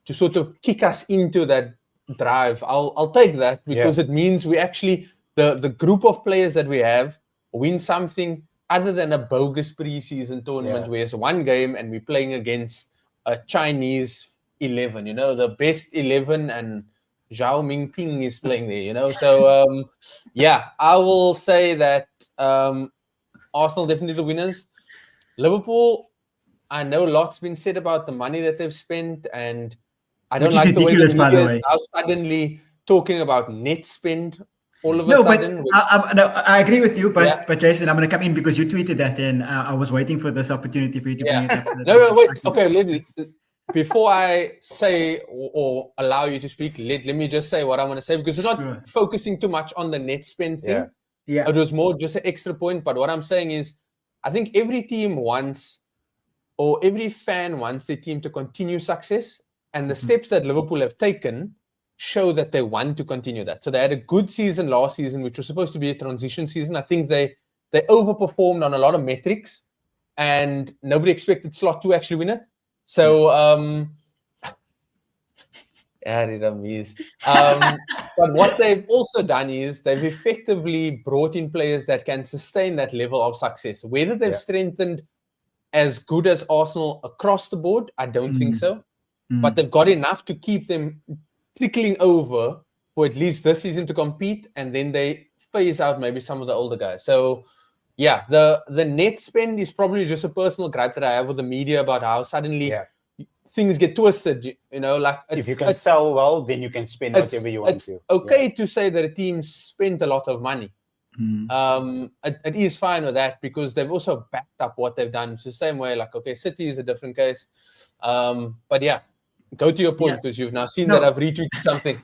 to sort of kick us into that drive, I'll take that, because it means we actually, the group of players that we have, win something other than a bogus preseason tournament where it's one game and we're playing against a Chinese 11, the best 11, and Zhao Mingping is playing there, So, I will say that Arsenal definitely the winners. Liverpool, I know lots been said about the money that they've spent, and I don't like the way the media is now suddenly talking about net spend all of a sudden. I agree with you, but Jason, I'm going to come in because you tweeted that, and I was waiting for this opportunity for you to bring it up. No, wait. Okay, before I say or allow you to speak, let me just say what I want to say, because it's not focusing too much on the net spend thing. Yeah. It was more just an extra point. But what I'm saying is, I think every team wants, or every fan wants their team to continue success. And the steps that Liverpool have taken show that they want to continue that. So they had a good season last season, which was supposed to be a transition season. I think they overperformed on a lot of metrics, and nobody expected Slot to actually win it. So but what they've also done is they've effectively brought in players that can sustain that level of success. Whether they've strengthened as good as Arsenal across the board, I don't think so. But they've got enough to keep them trickling over for at least this season to compete, and then they phase out maybe some of the older guys. So yeah, the net spend is probably just a personal gripe that I have with the media about how suddenly things get twisted, like if you can sell well, then you can spend whatever you want to. It's okay to say that a team spent a lot of money. It is fine with that because they've also backed up what they've done. It's the same way, like, okay, City is a different case. But yeah, go to your point because you've now seen that I've retweeted something.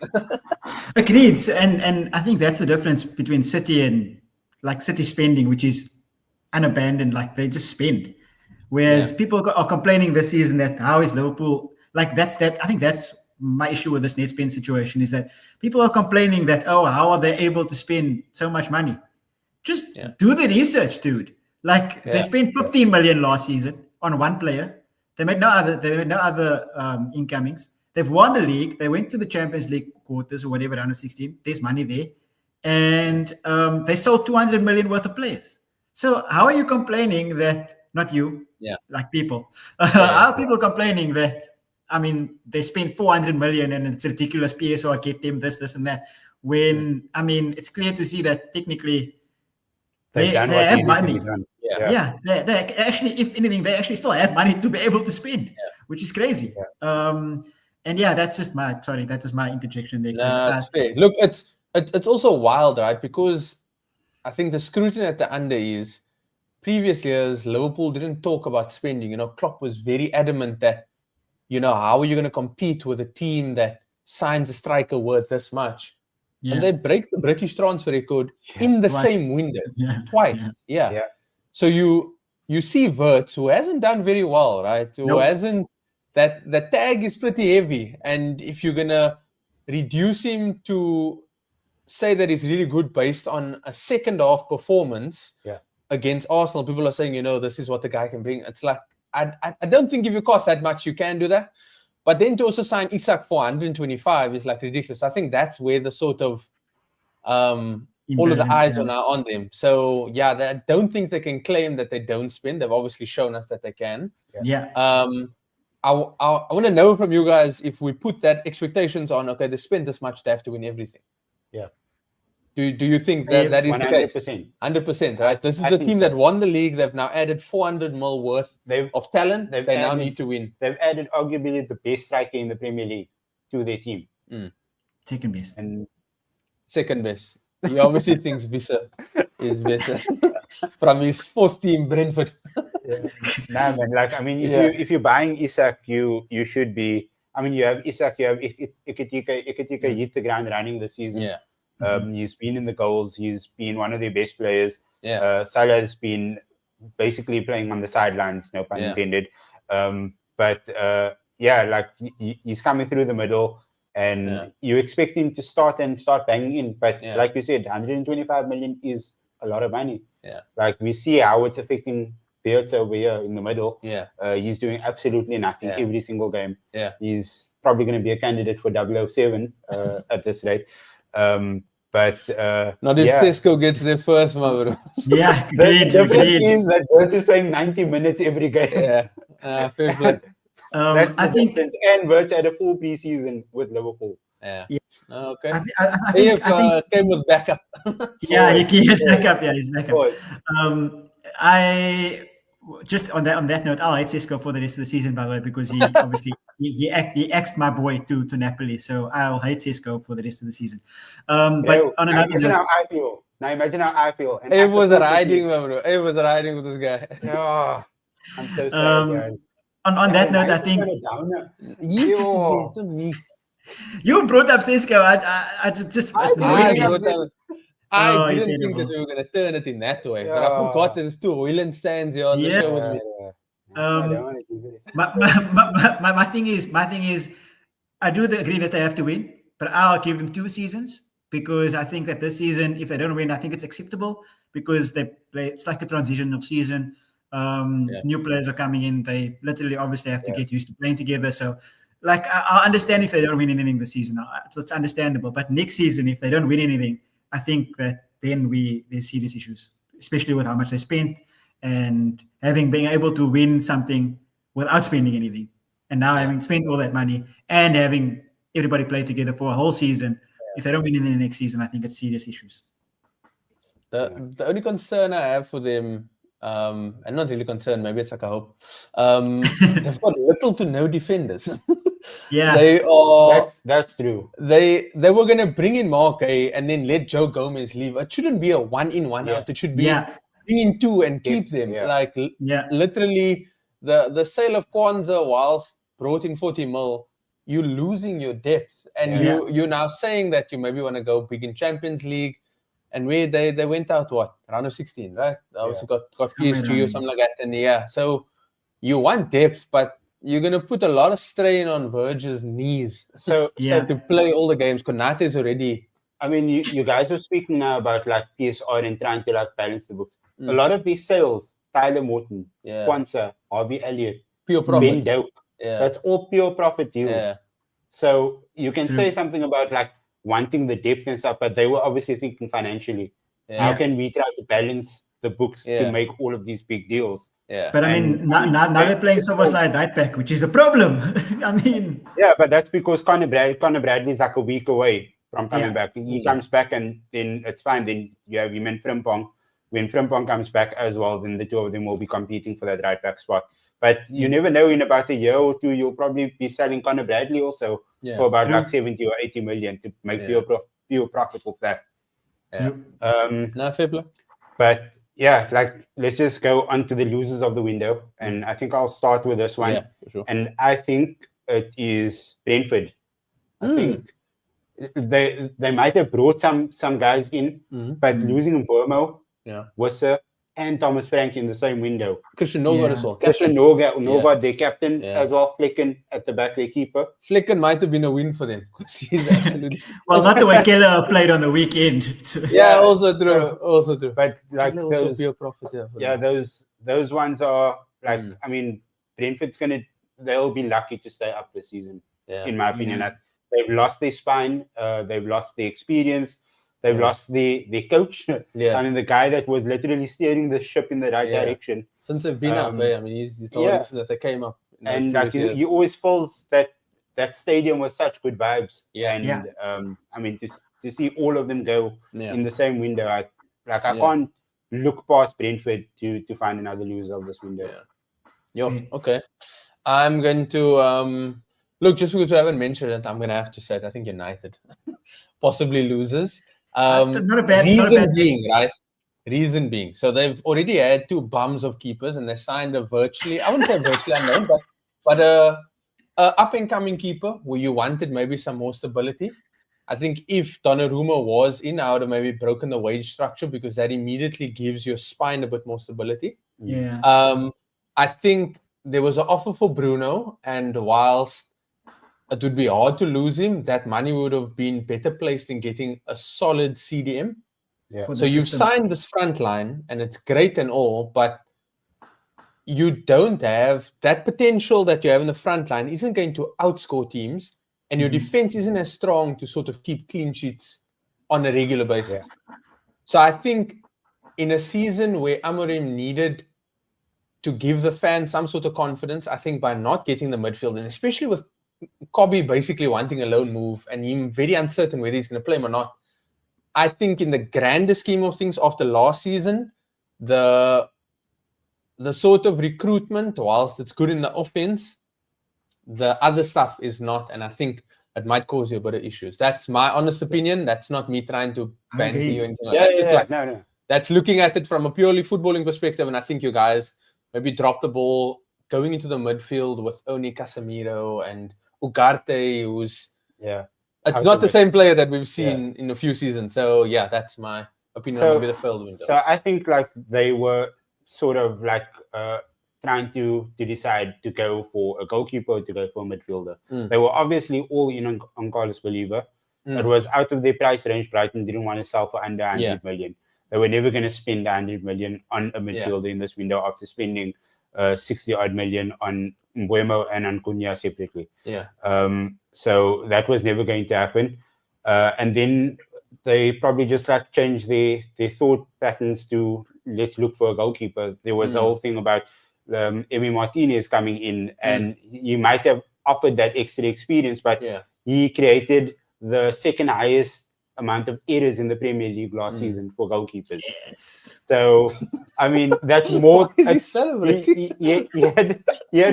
Agreed. And I think that's the difference between City and like City spending, which is unabandoned, like they just spend. Whereas people are complaining this season that how is Liverpool, like I think that's my issue with this net spend situation, is that people are complaining that, how are they able to spend so much money? Just do the research, dude. Like they spent 15 million last season on one player. They made no other incomings. They've won the league. They went to the Champions League quarters or whatever, under 16. There's money there. And they sold 200 million worth of players. So how are you complaining that, not you, like people, how are people complaining that, I mean, they spent 400 million and it's ridiculous, PSR get them this and that, when, I mean, it's clear to see that technically they have money. They actually, if anything, they actually still have money to be able to spend, which is crazy. And that's just my interjection there. That's fair. Look, it's also wild, right? Because I think the scrutiny at the under is previous years, Liverpool didn't talk about spending. Klopp was very adamant that, how are you going to compete with a team that signs a striker worth this much? And they break the British transfer record in the same window twice. So you see Wirtz, who hasn't done very well, right? Who hasn't, that tag is pretty heavy. And if you're going to reduce him to say that he's really good based on a second half performance against Arsenal, people are saying, this is what the guy can bring. It's like, I don't think if you cost that much, you can do that. But then to also sign Isak for 125 is like ridiculous. I think that's where the sort of all of the eyes are now on them. So I don't think they can claim that they don't spend. They've obviously shown us that they can. I want to know from you guys, if we put that expectations on, okay, they spend this much, they have to win everything. Do you think that is 100%. The case? 100%, right? This is the team that won the league. They've now added 400 mil worth of talent. They now need to win. They've added arguably the best striker in the Premier League to their team. Second best. And second best. He obviously thinks Visser is better from his fourth team, Brentford. Man, like, I mean, if you're buying Isak, you should be. I mean, you have Isak, you have Iketika hit the ground running this season. He's been in the goals. He's been one of their best players. Salah has been basically playing on the sidelines, no pun intended. But like he's coming through the middle, and you expect him to start banging in. But like you said, 125 million is a lot of money. Like we see how it's affecting Beerts over here in the middle. He's doing absolutely nothing every single game. He's probably going to be a candidate for 007 at this rate. But not if Tesco gets their first, my bro. The difference is that Wirtz is playing 90 minutes every game. Fair play. That's the difference. And Wirtz had a full pre-season with Liverpool. Okay. I think came with backup. He's backup. He's backup. I just on that note, I'll hate Sisco for the rest of the season, by the way, because he obviously he axed my boy to Napoli. So I'll hate Sisco for the rest of the season. But on another note, how I feel. Now imagine how I feel. It was riding, bro. It was riding with this guy. I'm so sorry, guys. On that note, I think you brought up Sisco. I didn't think that we were going to turn it in that way, but I forgot there's two Hoyland stands here on the show with me. My thing is, I do agree that they have to win, but I'll give them 2 seasons because I think that this season, if they don't win, I think it's acceptable because they play. It's like a transitional season. New players are coming in. They literally, obviously, have to get used to playing together. So, like, I understand if they don't win anything this season. It's understandable. But next season, if they don't win anything, I think that then there's serious issues, especially with how much they spent and being able to win something without spending anything. And now having spent all that money and having everybody play together for a whole season, if they don't win in the next season, I think it's serious issues. The only concern I have for them, and not really concern, maybe it's like a hope, they've got little to no defenders. They are. That's true. They were going to bring in Mark and then let Joe Gomez leave. It shouldn't be a 1 in, 1 out. It should be bring in 2 and keep them. Like literally the sale of Kwanzaa, whilst brought in 40 mil, you're losing your depth. And you're now saying that you maybe want to go big in Champions League. And where they went out, round of 16, right? They also got PSG or something like that. And so you want depth, but you're going to put a lot of strain on Verge's knees. So to play all the games, Konate is already... I mean, you guys were speaking now about like PSR and trying to like balance the books. A lot of these sales, Tyler Morton, Kwanzaa, Harvey Elliott, pure profit. Ben Doak, that's all pure profit deals. So you can say something about like wanting the depth and stuff, but they were obviously thinking financially. How can we try to balance the books to make all of these big deals? But I mean, now they're playing Soboslai right back, which is a problem. I mean, but that's because Conor Bradley's like a week away from coming back. He comes back and then it's fine. Then you have him and Frimpong. When Frimpong comes back as well, then the two of them will be competing for that right back spot. But you never know, in about a year or two, you'll probably be selling Conor Bradley also for about like 70 or 80 million to make pure profit of that. Fair play. But like let's just go on to the losers of the window. And I think I'll start with this one. For sure. And I think it is Brentford. I think they might have brought some guys in, but losing Burmo, Wissa, and Thomas Frank in the same window. Christian Norgard as well. Christian Norgard, their captain as well. Flecken at the back, their keeper. Flecken might have been a win for them because he's absolutely... well, not the way Keller played on the weekend. Also true. But like those, pure profit, those ones are like, I mean, Brentford's they'll be lucky to stay up this season, in my opinion. They've lost their spine, they've lost the experience. They've lost the coach. I mean, the guy that was literally steering the ship in the right direction. Since they've been up there, I mean, he's told us that they came up. And like he always fills that stadium with such good vibes. I mean, to see all of them go in the same window, I can't look past Brentford to find another loser of this window. Okay. I'm going to look, just because we haven't mentioned it, I'm going to have to say it. I think United possibly losers. Not a bad Reason being, so they've already had 2 bums of keepers, and they signed a I wouldn't say virtually unknown, but a up and coming keeper where you wanted maybe some more stability. I think if Donnarumma was in, I would have maybe broken the wage structure because that immediately gives your spine a bit more stability. I think there was an offer for Bruno, and whilst it would be hard to lose him, that money would have been better placed in getting a solid CDM. So you've signed this front line, and it's great and all, but you don't have that potential that you have in the front line isn't going to outscore teams, and your defense isn't as strong to sort of keep clean sheets on a regular basis. So I think in a season where Amorim needed to give the fans some sort of confidence, I think by not getting the midfield, and especially with Kobe basically wanting a loan move and him very uncertain whether he's going to play him or not, I think in the grander scheme of things after last season, the sort of recruitment, whilst it's good in the offense, the other stuff is not, and I think it might cause you a bit of issues. That's my honest opinion. That's not me trying to banter you anything like that. No. That's looking at it from a purely footballing perspective, and I think you guys maybe dropped the ball going into the midfield with only Casemiro and Ugarte, who's it's not the same player that we've seen in a few seasons. So that's my opinion on maybe the failed window. So I think like they were sort of like trying to decide to go for a goalkeeper or to go for a midfielder. They were obviously all in on Carlos Believer. It was out of their price range. Brighton didn't want to sell for under 100 million. They were never going to spend 100 million on a midfielder in this window after spending 60 odd million on Mbuemo and on Cunha separately. So that was never going to happen. And then they probably just like changed their thought patterns to let's look for a goalkeeper. There was a whole thing about Emi Martinez coming in, and you might have offered that extra experience, but he created the second highest amount of errors in the Premier League last season for goalkeepers. Yes. So, I mean, that's more. He had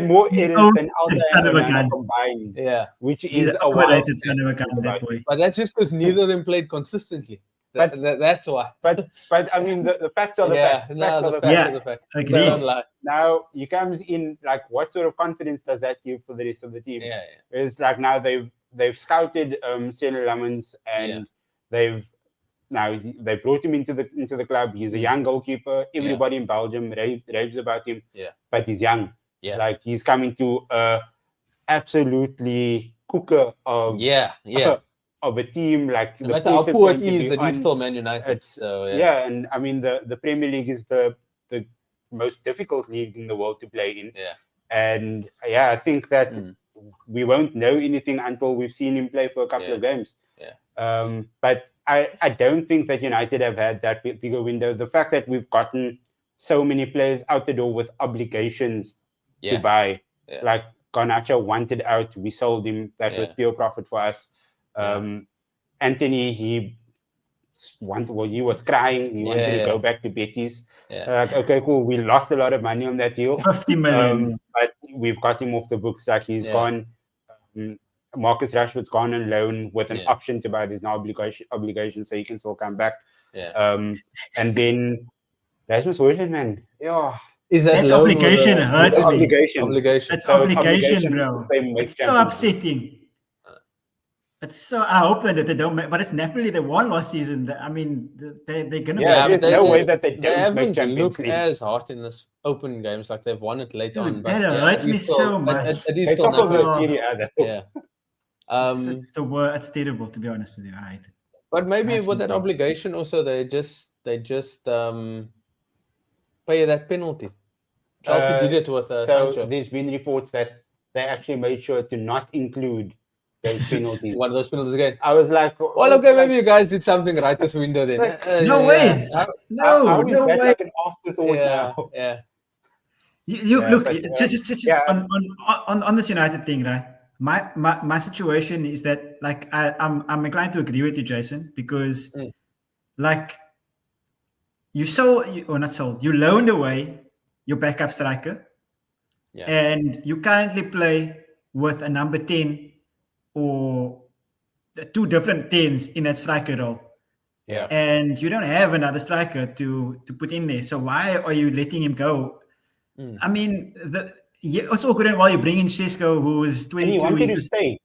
more errors than Alda combined. Which is a wild son of a gun, that boy. But that's just because neither of them played consistently. That's why. But I mean, the facts are the facts. The facts are the facts. Agreed. Now he comes in, like, what sort of confidence does that give for the rest of the team? It's like now they've scouted Cyril Lamens, and they brought him into the club. He's a young goalkeeper. Everybody in Belgium raves about him. But he's young. Like, he's coming to absolutely cooker of of a team. Like, no matter how poor it is, that he's still Man United. So and I mean the Premier League is the most difficult league in the world to play in. And I think that we won't know anything until we've seen him play for a couple of games. But I don't think that United have had that bigger window. The fact that we've gotten so many players out the door with obligations to buy, like Garnacho wanted out, we sold him. That was pure profit for us. Anthony, he was crying. He wanted to go back to Betis. Okay, cool. We lost a lot of money on that deal. 50 million. But we've got him off the books. Like, he's gone. Marcus Rashford's gone on loan with an option to buy. There's no obligation, so he can still come back. And then Rasmus Højlund, man. Is that obligation hurts me. Obligation. That's obligation, bro. It's so upsetting. I hope that they don't make, but it's naturally they won last season. I mean, they're gonna. There's no way that they don't make Champions League. As hard in this open games, like they've won it later on. But that hurts me so much. It is still it's the word. It's terrible, to be honest with you. I hate it. But maybe with that obligation, also they just pay that penalty. Chelsea did it with so there's been reports that they actually made sure to not include those penalties. One of those penalties again. I was like, well, okay, maybe you guys did something right this window then. No ways. No way. Like an afterthought now. Look, just on this United thing, right? My situation is that, like, I'm inclined to agree with you, Jason, because like you loaned away your backup striker, and you currently play with a number 10 or two different 10s in that striker role. And you don't have another striker to put in there. So why are you letting him go? I mean, it's all good and while you bring in Šeško, who is 22. And he wanted to stay.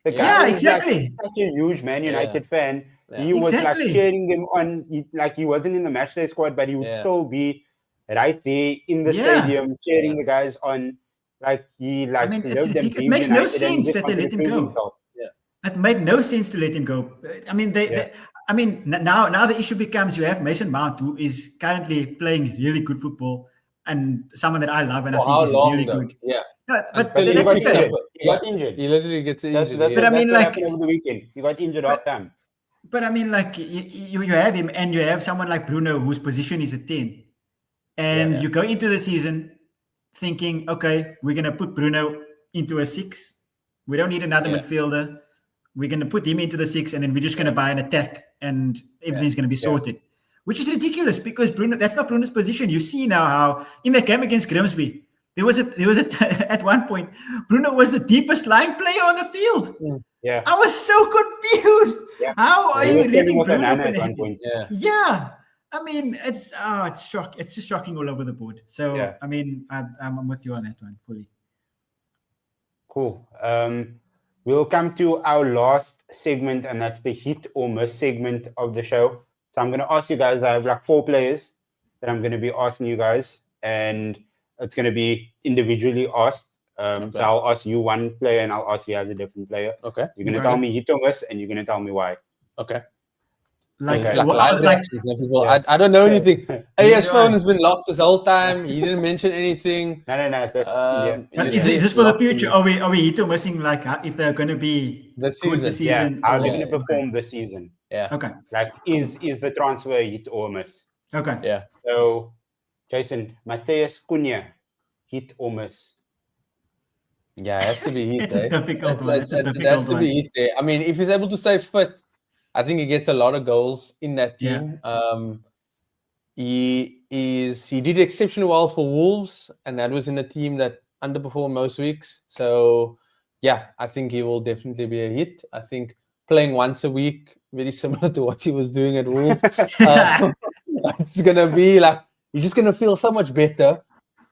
The guy exactly. Such a huge Man United fan. He was like cheering him on. He wasn't in the matchday squad, but he would still be right there in the stadium cheering the guys on. Like, he like. I mean, it makes no sense that they let him go. It made no sense to let him go. I mean, now the issue becomes you have Mason Mount, who is currently playing really good football, and someone that I love, and I think is really good. But he got injured. He literally gets injured. But I mean, like, over the weekend, he got injured half time. But I mean, like, you have him, and you have someone like Bruno, whose position is a 10, and you go into the season thinking, okay, we're gonna put Bruno into a 6. We don't need another midfielder. We're gonna put him into the 6, and then we're just gonna buy an attack, and everything's gonna be sorted. Which is ridiculous, because that's not Bruno's position. You see now how in that game against Grimsby, there was at one point, Bruno was the deepest lying player on the field. I was so confused. How are you letting Bruno at one point? I mean, it's shocking. It's just shocking all over the board. So I mean, I'm with you on that one fully. Cool. We'll come to our last segment, and that's the hit or miss segment of the show. So I'm going to ask you guys, I have like 4 players that I'm going to be asking you guys, and it's going to be individually asked. So I'll ask you one player and I'll ask you as a different player. Okay. You're going to tell me hit or miss, and you're going to tell me why. Okay. Like, Like what- live like- reactions, and people, Yeah. I don't know anything. Neither AS do phone I. has been locked this whole time. He didn't mention anything. No. That's But You is see this it's for the locked in future? Are we hit or missing, like, if they're going to be this good season. this season? how or- they're going to Yeah. perform this season. Yeah. Okay. Like, is the transfer a hit or a miss? Okay. Yeah. So, Jason, Mateus Cunha, hit or miss? Yeah, it has to be hit. It's a difficult one. It's a It has difficult to one. be hit there. I mean, if he's able to stay fit, I think he gets a lot of goals in that Yeah. team. He did exceptionally well for Wolves, and that was in a team that underperformed most weeks. So yeah, I think he will definitely be a hit. I think playing once a week, very similar to what he was doing at Wolves. It's gonna be like he's just gonna feel so much better,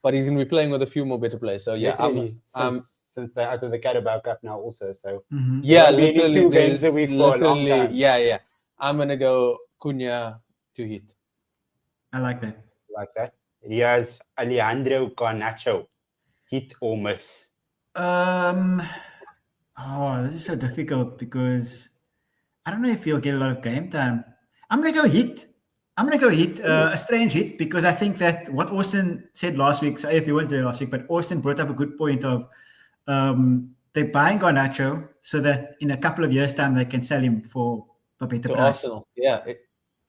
but he's gonna be playing with a few more better players. So yeah, Literally, since they're out of the Carabao Cup now also. So Mhm. yeah, Maybe literally 2 games a week for a long literally, time. yeah. I'm gonna go Cunha to hit. I like that. like that. Here's Alejandro Garnacho, hit or miss? This is so difficult because I don't know if he'll get a lot of game time. I'm gonna go hit. A strange hit, because I think that what Austin said last week. So if you weren't there last week, but Austin brought up a good point of they're buying Garnacho so that in a couple of years' time they can sell him for a better To price. Arsenal, yeah.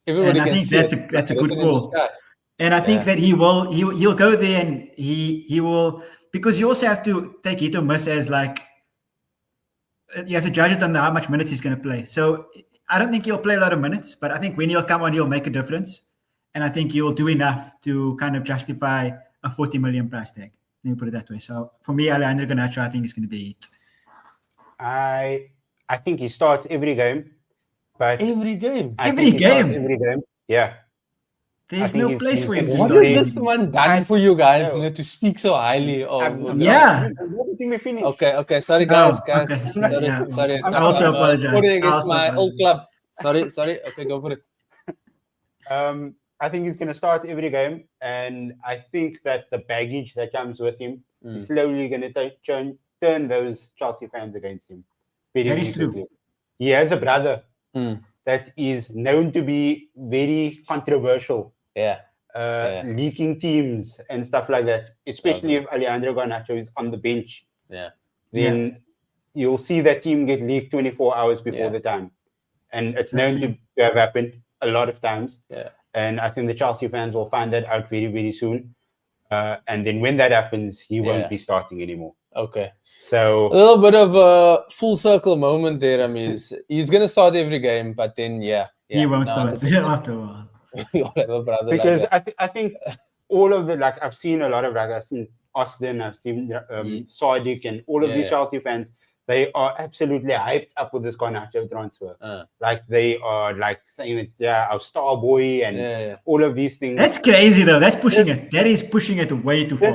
Everybody And I can think see that's a good written in the call. skies. And I think Yeah. that he'll go there and he will, because you also have to take hit or miss as like you have to judge it on how much minutes he's going to play. So I don't think he'll play a lot of minutes, but I think when he'll come on, he'll make a difference, and I think he'll do enough to kind of justify a 40 million price tag. Let me put it that way. So for me, Alejandro Garnacho, I think it's going to be it. I think he starts every game, but Every game. I Every think he starts game? every game. Yeah. There's think no he's place for him to gonna What start. has this man done for you guys? No. You know, to speak so highly of Yeah. Let me finish. Okay. Sorry, guys. Okay. Sorry. Yeah. Sorry. I also apologize. Sporting I against also my old apologize. club. Sorry. Okay, go for it. I think he's going to start every game, and I think that the baggage that comes with him is slowly going to turn those Chelsea fans against him. That is true. quickly. He has a brother that is known to be very controversial, Yeah. leaking teams and stuff like that. Especially if Alejandro Garnacho is on the bench, Yeah. then you'll see that team get leaked 24 hours before Yeah. the time, and it's That's known true. to have happened a lot of times. Yeah. And I think the Chelsea fans will find that out very, very soon. And then when that happens, he won't be starting anymore. Okay. So A little bit of a full circle moment there. I mean, he's going to start every game, but then, He won't no, start after a while. we all have a brother because like that. I think all of the, like, I've seen a lot of, like, I've seen Austin, I've seen Sadiq, and all of these Chelsea fans, they are absolutely hyped up with this Garnacho transfer. Like, they are like saying that, our star boy and all of these things. That's crazy though. That's pushing it. That is pushing it way too far.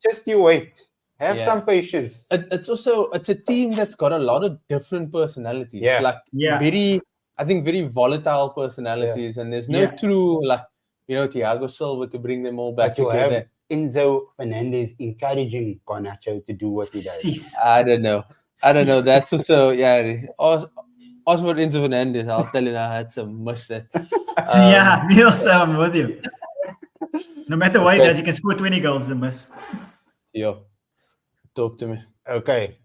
Just you wait. Have some patience. It's a team that's got a lot of different personalities. Yeah. Like very volatile personalities, and there's no true, like, Thiago Silva to bring them all back But you together. have Enzo Fernandez encouraging Garnacho to do what he does. Sis. I don't know. That's also ask about Enzo Fernandez. I'll tell you now, that's a must. That. Me also, I'm with you. No matter what he does, he can score 20 goals a miss. Yo, talk to me. Okay.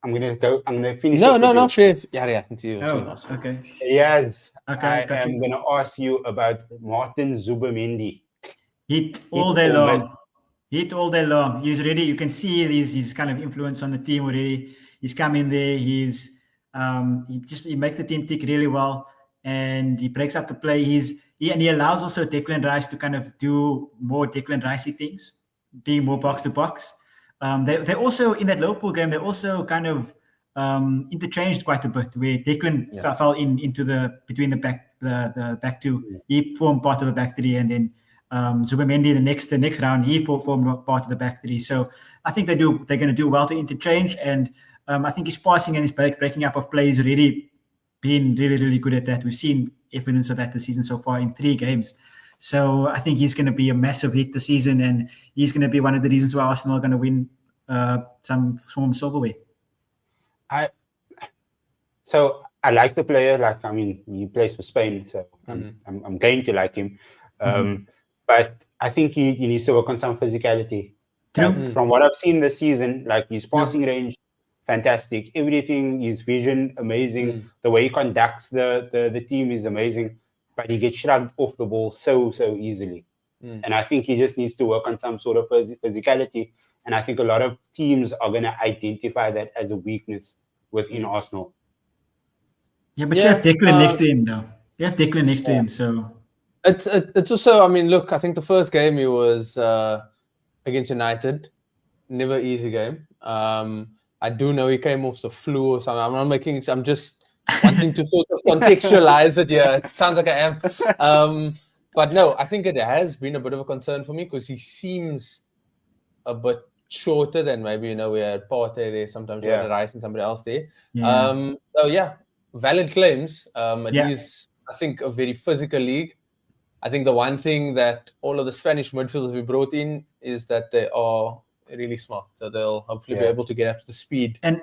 I'm gonna finish. No, fair. Yeah, I can see you. Okay. Yes. Okay, I got am you. gonna ask you about Martin Zubimendi. Hit all day long. Hit all day long. He's ready. You can see his kind of influence on the team already. He's come in there. He makes the team tick really well, and he breaks up the play. He allows also Declan Rice to kind of do more Declan Ricey things, being more box to box. They also, in that Liverpool game, they also kind of interchanged quite a bit, where Declan fell into between the back two. He formed part of the back three, and then Zubimendi the next round he formed part of the back three. So I think they're going to do well to interchange, and I think his passing and his breaking up of plays really been really, really good at that. We've seen evidence of that this season so far in 3 games. So I think he's going to be a massive hit this season, and he's going to be one of the reasons why Arsenal are going to win some form of silverware. So I like the player. Like, I mean, he plays for Spain, so I'm going to like him. But I think he needs to work on some physicality. True. From what I've seen this season, like his passing range, fantastic. Everything, his vision, amazing. The way he conducts the team is amazing. But he gets shrugged off the ball so easily. And I think he just needs to work on some sort of physicality. And I think a lot of teams are going to identify that as a weakness within Arsenal. Yeah, but you have Declan next to him, though. You have Declan next to him, so it's also. I mean, look, I think the first game he was against United, never easy game. I do know he came off the flu or something. I'm just wanting to sort of contextualize it here. It sounds like I am. But no, I think it has been a bit of a concern for me because he seems a bit shorter than maybe, we had Partey there, sometimes we had Rice and somebody else there. Valid claims. It is, I think, a very physical league. I think the one thing that all of the Spanish midfielders we brought in is that they are really smart. So they'll hopefully be able to get up to the speed. And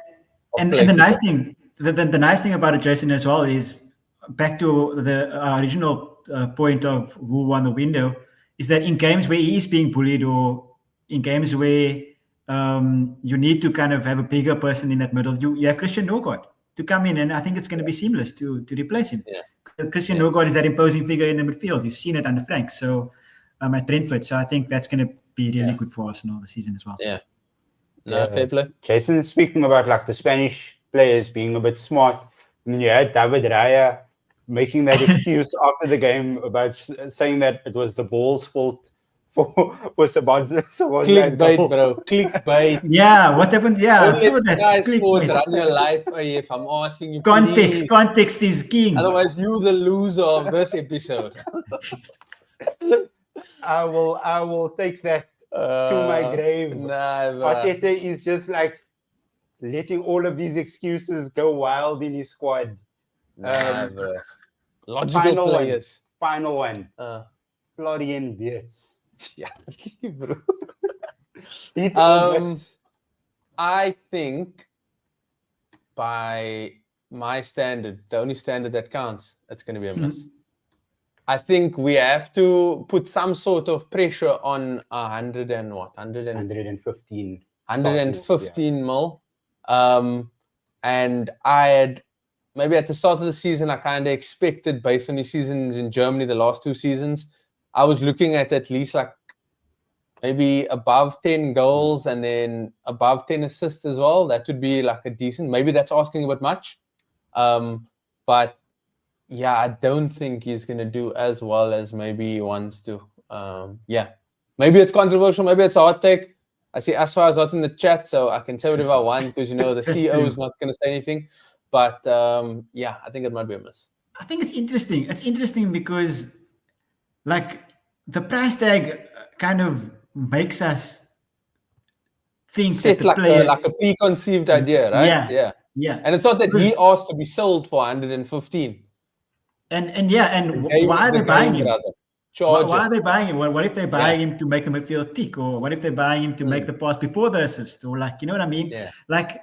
the nice thing, the nice thing about it, Jason, as well, is back to the original point of who won the window, is that in games where he is being bullied or in games where you need to kind of have a bigger person in that middle, you have Christian Norgard to come in, and I think it's going to be seamless to replace him. Christian Norgard is that imposing figure in the midfield. You've seen it under Frank, so at Brentford. So I think that's going to be really good for Arsenal this season as well. Fair play. Jason, speaking about like the Spanish players being a bit smart, and you had David Raya making that excuse after the game about saying that it was the ball's fault for Sebastian. Clickbait, bro. Clickbait. Yeah, what happened? Yeah, don't let Sky Sports run your life if I'm asking you. Context. Please. Context is king. Otherwise, you the loser of this episode. I will take that to my grave. Arteta is just like letting all of these excuses go wild in his squad. Logical players. Final one. Florian Wirtz. Yeah, bro. I think by my standard, the only standard that counts, it's going to be a miss. I think we have to put some sort of pressure on 115 mil. And I had maybe at the start of the season, I kind of expected, based on his seasons in Germany, the last 2 seasons, I was looking at least like maybe above 10 goals and then above 10 assists as well. That would be like a decent, maybe that's asking a bit much. But yeah, I don't think he's going to do as well as maybe he wants to. Maybe it's controversial. Maybe it's a hot take. I see Asfar is not in the chat, so I can say whatever I want because, the CEO is not going to say anything. But I think it might be a miss. I think it's interesting. It's interesting because like the price tag kind of makes us think set that the player like a preconceived idea, right? Yeah. And it's not that he asked to be sold for 115. And why are they buying him? Why are they buying him? What if they're buying him to make the midfield tick, or what if they're buying him to make the pass before the assist, or like, you know what I mean? Yeah. Like,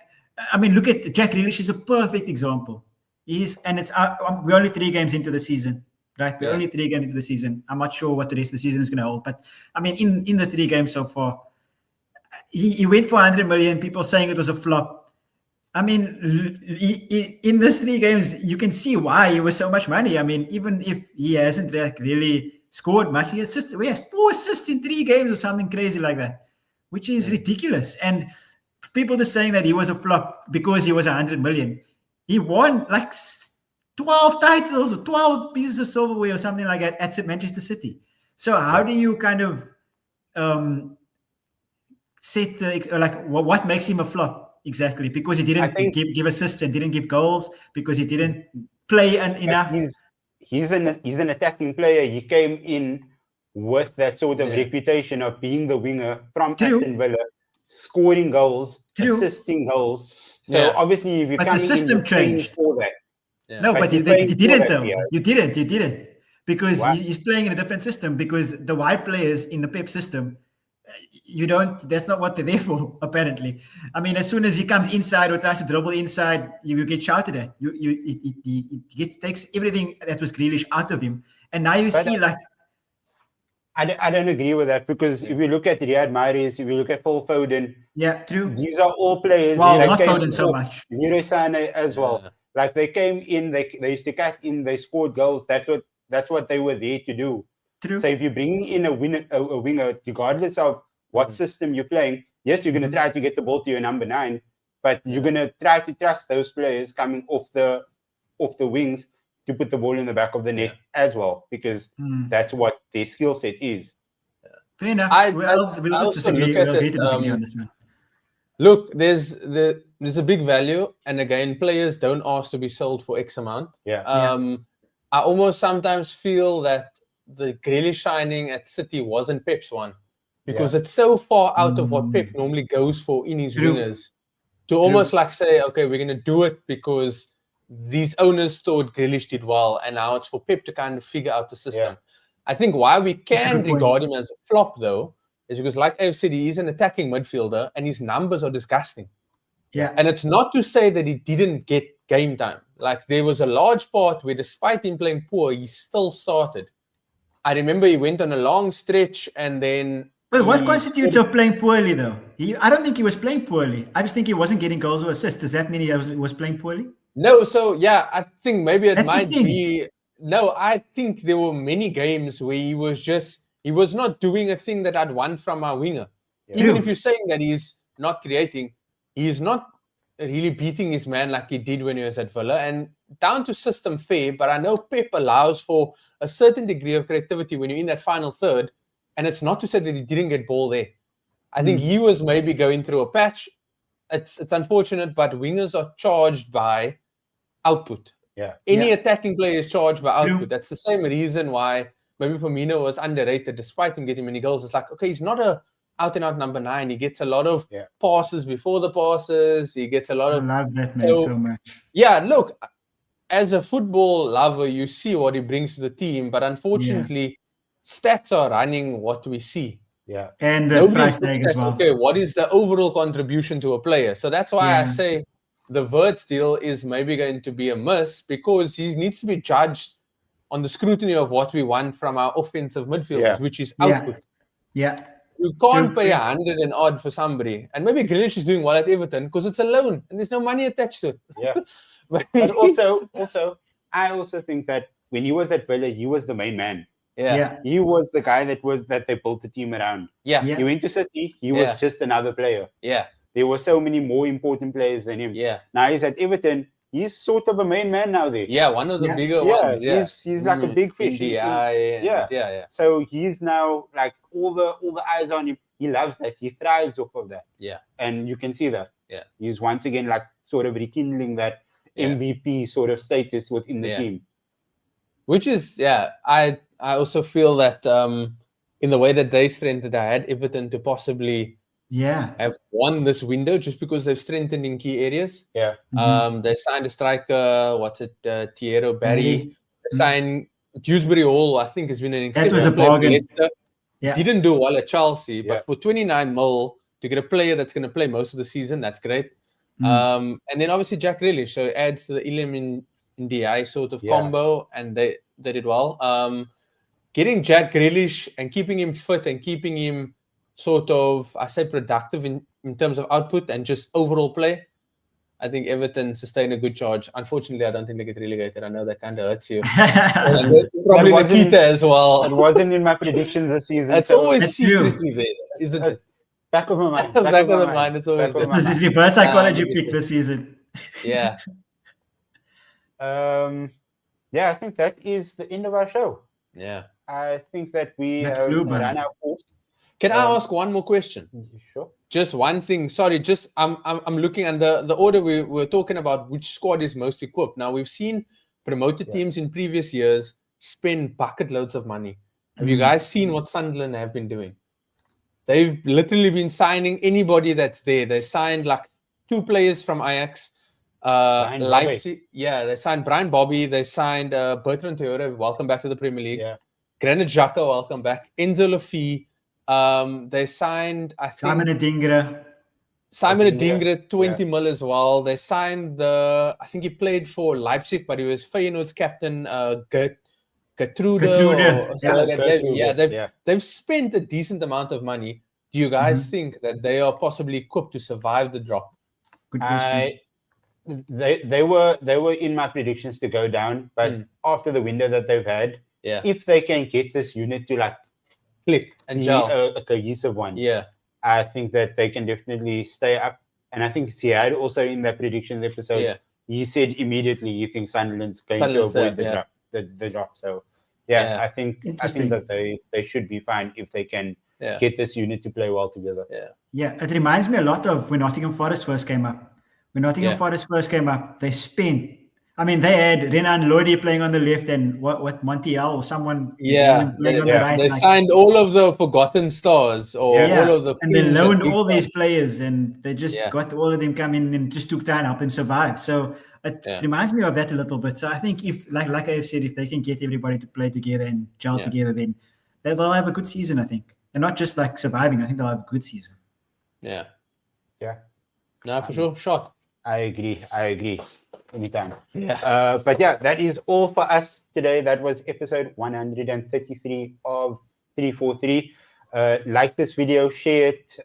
I mean, look at Jack Grealish is a perfect example. We're only 3 games into the season. Right, we're only 3 games into the season. I'm not sure what the rest of the season is going to hold, but I mean, in the 3 games so far, he went for 100 million. People saying it was a flop. I mean, in these 3 games, you can see why he was so much money. I mean, even if he hasn't really scored much, he has 4 assists in 3 games or something crazy like that, which is ridiculous. And people just saying that he was a flop because he was 100 million. He won like 12 titles or 12 pieces of silverware or something like that at Manchester City. So how do you kind of set what makes him a flop exactly? Because he didn't give assists and didn't give goals, because he didn't play enough. He's an attacking player. He came in with that sort of reputation of being the winger from Aston Villa, scoring goals, assisting goals. So obviously, if you come the system changed for that. Yeah. No, but he didn't though. You didn't. Because he's playing in a different system, because the wide players in the Pep system, you don't. That's not what they're there for. Apparently, I mean, as soon as he comes inside or tries to dribble inside, you get shouted at. It takes everything that was Grealish out of him, and now you see like. I don't agree with that, because if you look at Riyad Mahrez, if you look at Phil Foden, yeah, true. These are all players. Well, not Foden so much. Leroy Sané as well. Like they came in, they used to cut in, they scored goals. That's what they were there to do. True. So if you bring in a winger, regardless of what system you're playing, yes, you're going to try to get the ball to your number 9, but you're going to try to trust those players coming off the wings to put the ball in the back of the net as well, because that's what their skill set is. Fair enough. We'll just disagree. We'll agree to disagree on this one. Look, there's a big value, and again, players don't ask to be sold for X amount. I almost sometimes feel that the Grealish signing at City wasn't Pep's one, because it's so far out of what Pep normally goes for in his wingers, to almost like say, okay, we're going to do it because these owners thought Grealish did well, and now it's for Pep to kind of figure out the system. I think why we can regard him as a flop, though, is because, like I've said, he is an attacking midfielder, and his numbers are disgusting. Yeah. And it's not to say that he didn't get game time. Like, there was a large part where, despite him playing poor, he still started. I remember he went on a long stretch, and then... But what constitutes of playing poorly, though? I don't think he was playing poorly. I just think he wasn't getting goals or assists. Does that mean he was playing poorly? No, so, yeah, I think maybe it might be... No, I think there were many games where he was not doing a thing that I'd want from our winger. Even if you're saying that he's not creating, he's not really beating his man like he did when he was at Villa. And down to system fair, but I know Pep allows for a certain degree of creativity when you're in that final third. And it's not to say that he didn't get ball there. I think he was maybe going through a patch. It's unfortunate, but wingers are charged by output. Any attacking player is charged by output. That's the same reason why maybe Firmino was underrated despite him getting many goals. It's like, okay, he's not a out-and-out number 9. He gets a lot of passes before the passes. He gets a lot of... I love that man so much. Yeah, look, as a football lover, you see what he brings to the team, but unfortunately, stats are running what we see. Yeah. And the price tag as well. Okay, what is the overall contribution to a player? So that's why I say the Wirtz deal is maybe going to be a miss, because he needs to be judged on the scrutiny of what we want from our offensive midfielders, which is output. Yeah. You can't pay 100 and odd for somebody. And maybe Grealish is doing well at Everton because it's a loan and there's no money attached to it. Yeah. But also, I also think that when he was at Villa, he was the main man. He was the guy that they built the team around. He went to City, he was just another player. There were so many more important players than him. Now he's at Everton. He's sort of a main man now there. One of the bigger ones. He's like a big fish. So he's now like all the eyes on him. He loves that. He thrives off of that. And you can see that. He's once again like sort of rekindling that MVP sort of status within the team. Which is, I also feel that in the way that they strengthened, I had Everton to possibly have won this window just because they've strengthened in key areas. They signed a striker, Thierry Barry. They signed Dewsbury Hall, I think has been an exceptional player. Didn't do well at Chelsea, but for 29 mil to get a player that's going to play most of the season, that's great. And then obviously Jack Grealish, so it adds to the Ilham Ndiaye sort of combo, and they did well. Getting Jack Grealish and keeping him fit and keeping him sort of, I say, productive in terms of output and just overall play, I think Everton sustain a good charge. Unfortunately, I don't think they get relegated. I know that kind of hurts you. Probably Nikita as well. It wasn't in my predictions this season. It's always secretly there, isn't it? Back of my mind. Back of the mind. It's always there. This is reverse psychology pick this season. Yeah. I think that is the end of our show. Yeah. I think that we ran our course. Can I ask one more question? Sure. Just one thing. Sorry, I'm looking at the order we were talking about which squad is most equipped. Now, we've seen promoted teams in previous years spend bucket loads of money. Have you guys seen what Sunderland have been doing? They've literally been signing anybody that's there. They signed like 2 players from Ajax. Leipzig. They signed Brian Bobby. They signed Bertrand Traore. Welcome back to the Premier League. Granit Xhaka, welcome back. Enzo Lafie. They signed, I think, Simon Adingra. Simon Adingra, Adingra, 20 mil as well. They signed I think he played for Leipzig, but he was Feyenoord's captain, Gertrude or something like that. They've spent a decent amount of money. Do you guys think that they are possibly equipped to survive the drop? Good question. They were in my predictions to go down, but after the window that they've had, if they can get this unit to like click and gel, a cohesive one, I think that they can definitely stay up. And I think Siad also in that predictions episode, he said immediately he thinks Sunderland's going to avoid the drop. So I think that they should be fine if they can get this unit to play well together. Yeah, it reminds me a lot of when Nottingham Forest first came up. When Nottingham Forest first came up, they spent. I mean, they had Renan Lodi playing on the left and what Montiel or someone playing on the right. They signed all of the forgotten stars or all of the and they loaned all these players and they just got all of them come in and just took time to help them survive. So it reminds me of that a little bit. So I think if, like I have said, if they can get everybody to play together and gel together, then they'll have a good season, I think. And not just like surviving, I think they'll have a good season. Yeah. No, for sure. Shot. I agree. Anytime. But that is all for us today. That was episode 133 of 343. Like this video, share it,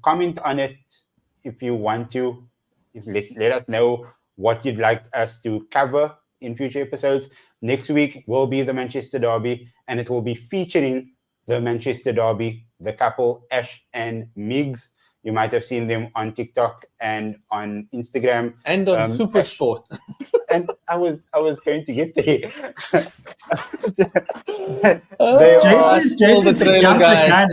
comment on it if you want to. Let us know what you'd like us to cover in future episodes. Next week will be the Manchester Derby, and it will be featuring the Manchester Derby, the couple Ash and Migs. You might have seen them on TikTok and on Instagram and on Supersport. And I was going to get there. Jason the trailer, guys. I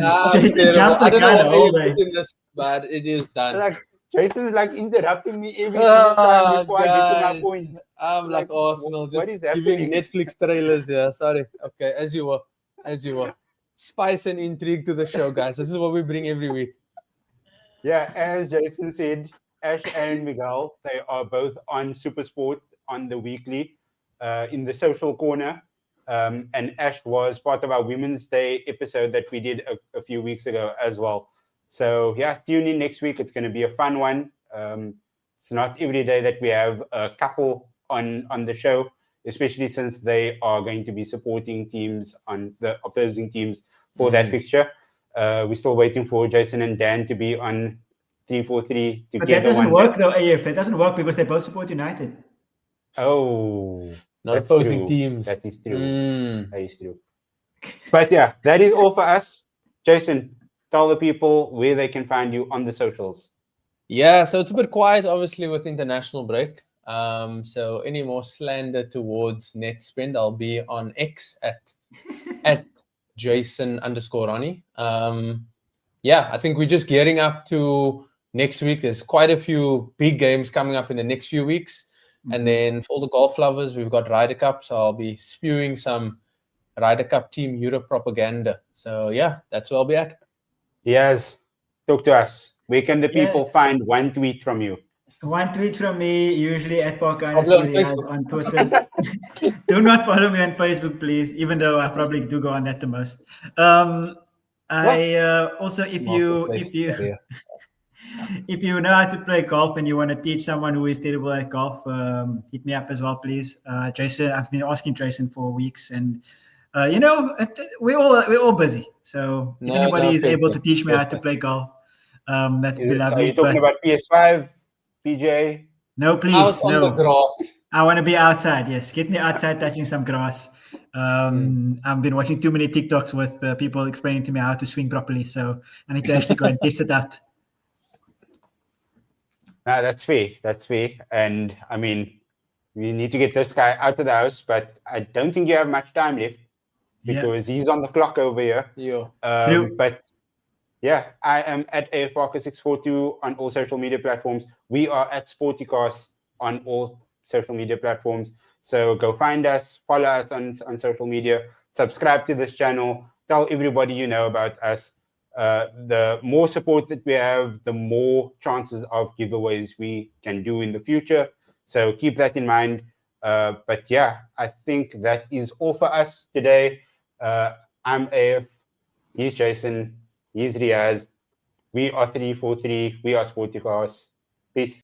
don't know what you're putting this, but it is done. Like Jason's like interrupting me every single time before I get to my point. I'm like Arsenal, just giving Netflix trailers here. Sorry. Okay, as you were. Spice and intrigue to the show, guys. This is what we bring every week. Yeah, as Jason said, Ash and Miguel, they are both on Supersport on the weekly in the social corner. And Ash was part of our Women's Day episode that we did a few weeks ago as well. So tune in next week. It's going to be a fun one. It's not every day that we have a couple on the show, especially since they are going to be supporting teams on the opposing teams for that fixture. We're still waiting for Jason and Dan to be on 343 together. But that doesn't work though, AF. That doesn't work because they both support United. Oh, not opposing teams. That is true. That is true. But that is all for us. Jason, tell the people where they can find you on the socials. Yeah, so it's a bit quiet, obviously, with international break. So any more slander towards net spend, I'll be on X at Jason_Ronnie. I think we're just gearing up to next week. There's quite a few big games coming up in the next few weeks. And then for all the golf lovers, we've got Ryder Cup. So I'll be spewing some Ryder Cup Team Europe propaganda. So that's where I'll be at. Yes. Talk to us. Where can the people find one tweet from you? One tweet from me, usually at Park_Diaz on Twitter. Do not follow me on Facebook, please, even though I probably do go on that the most. Also, if you know how to play golf and you want to teach someone who is terrible at golf, hit me up as well, please. Jason, I've been asking Jason for weeks, and we're all busy. So if anybody is able to teach me how to play golf, that would be lovely. Are you talking about PS5? PJ? No, please. Out on the grass. I want to be outside. Yes, get me outside touching some grass. I've been watching too many TikToks with people explaining to me how to swing properly, so I need to actually go and test it out. No, that's fair. That's fair. And I mean, we need to get this guy out of the house, but I don't think you have much time left because he's on the clock over here. But I am at AFParker642 on all social media platforms. We are at Sportycast on all social media platforms. So go find us, follow us on social media, subscribe to this channel, tell everybody you know about us. The more support that we have, the more chances of giveaways we can do in the future. So keep that in mind. But I think that is all for us today. I'm AF. He's Jason. He's Riaz. We are 343. We are Sportycast. Peace.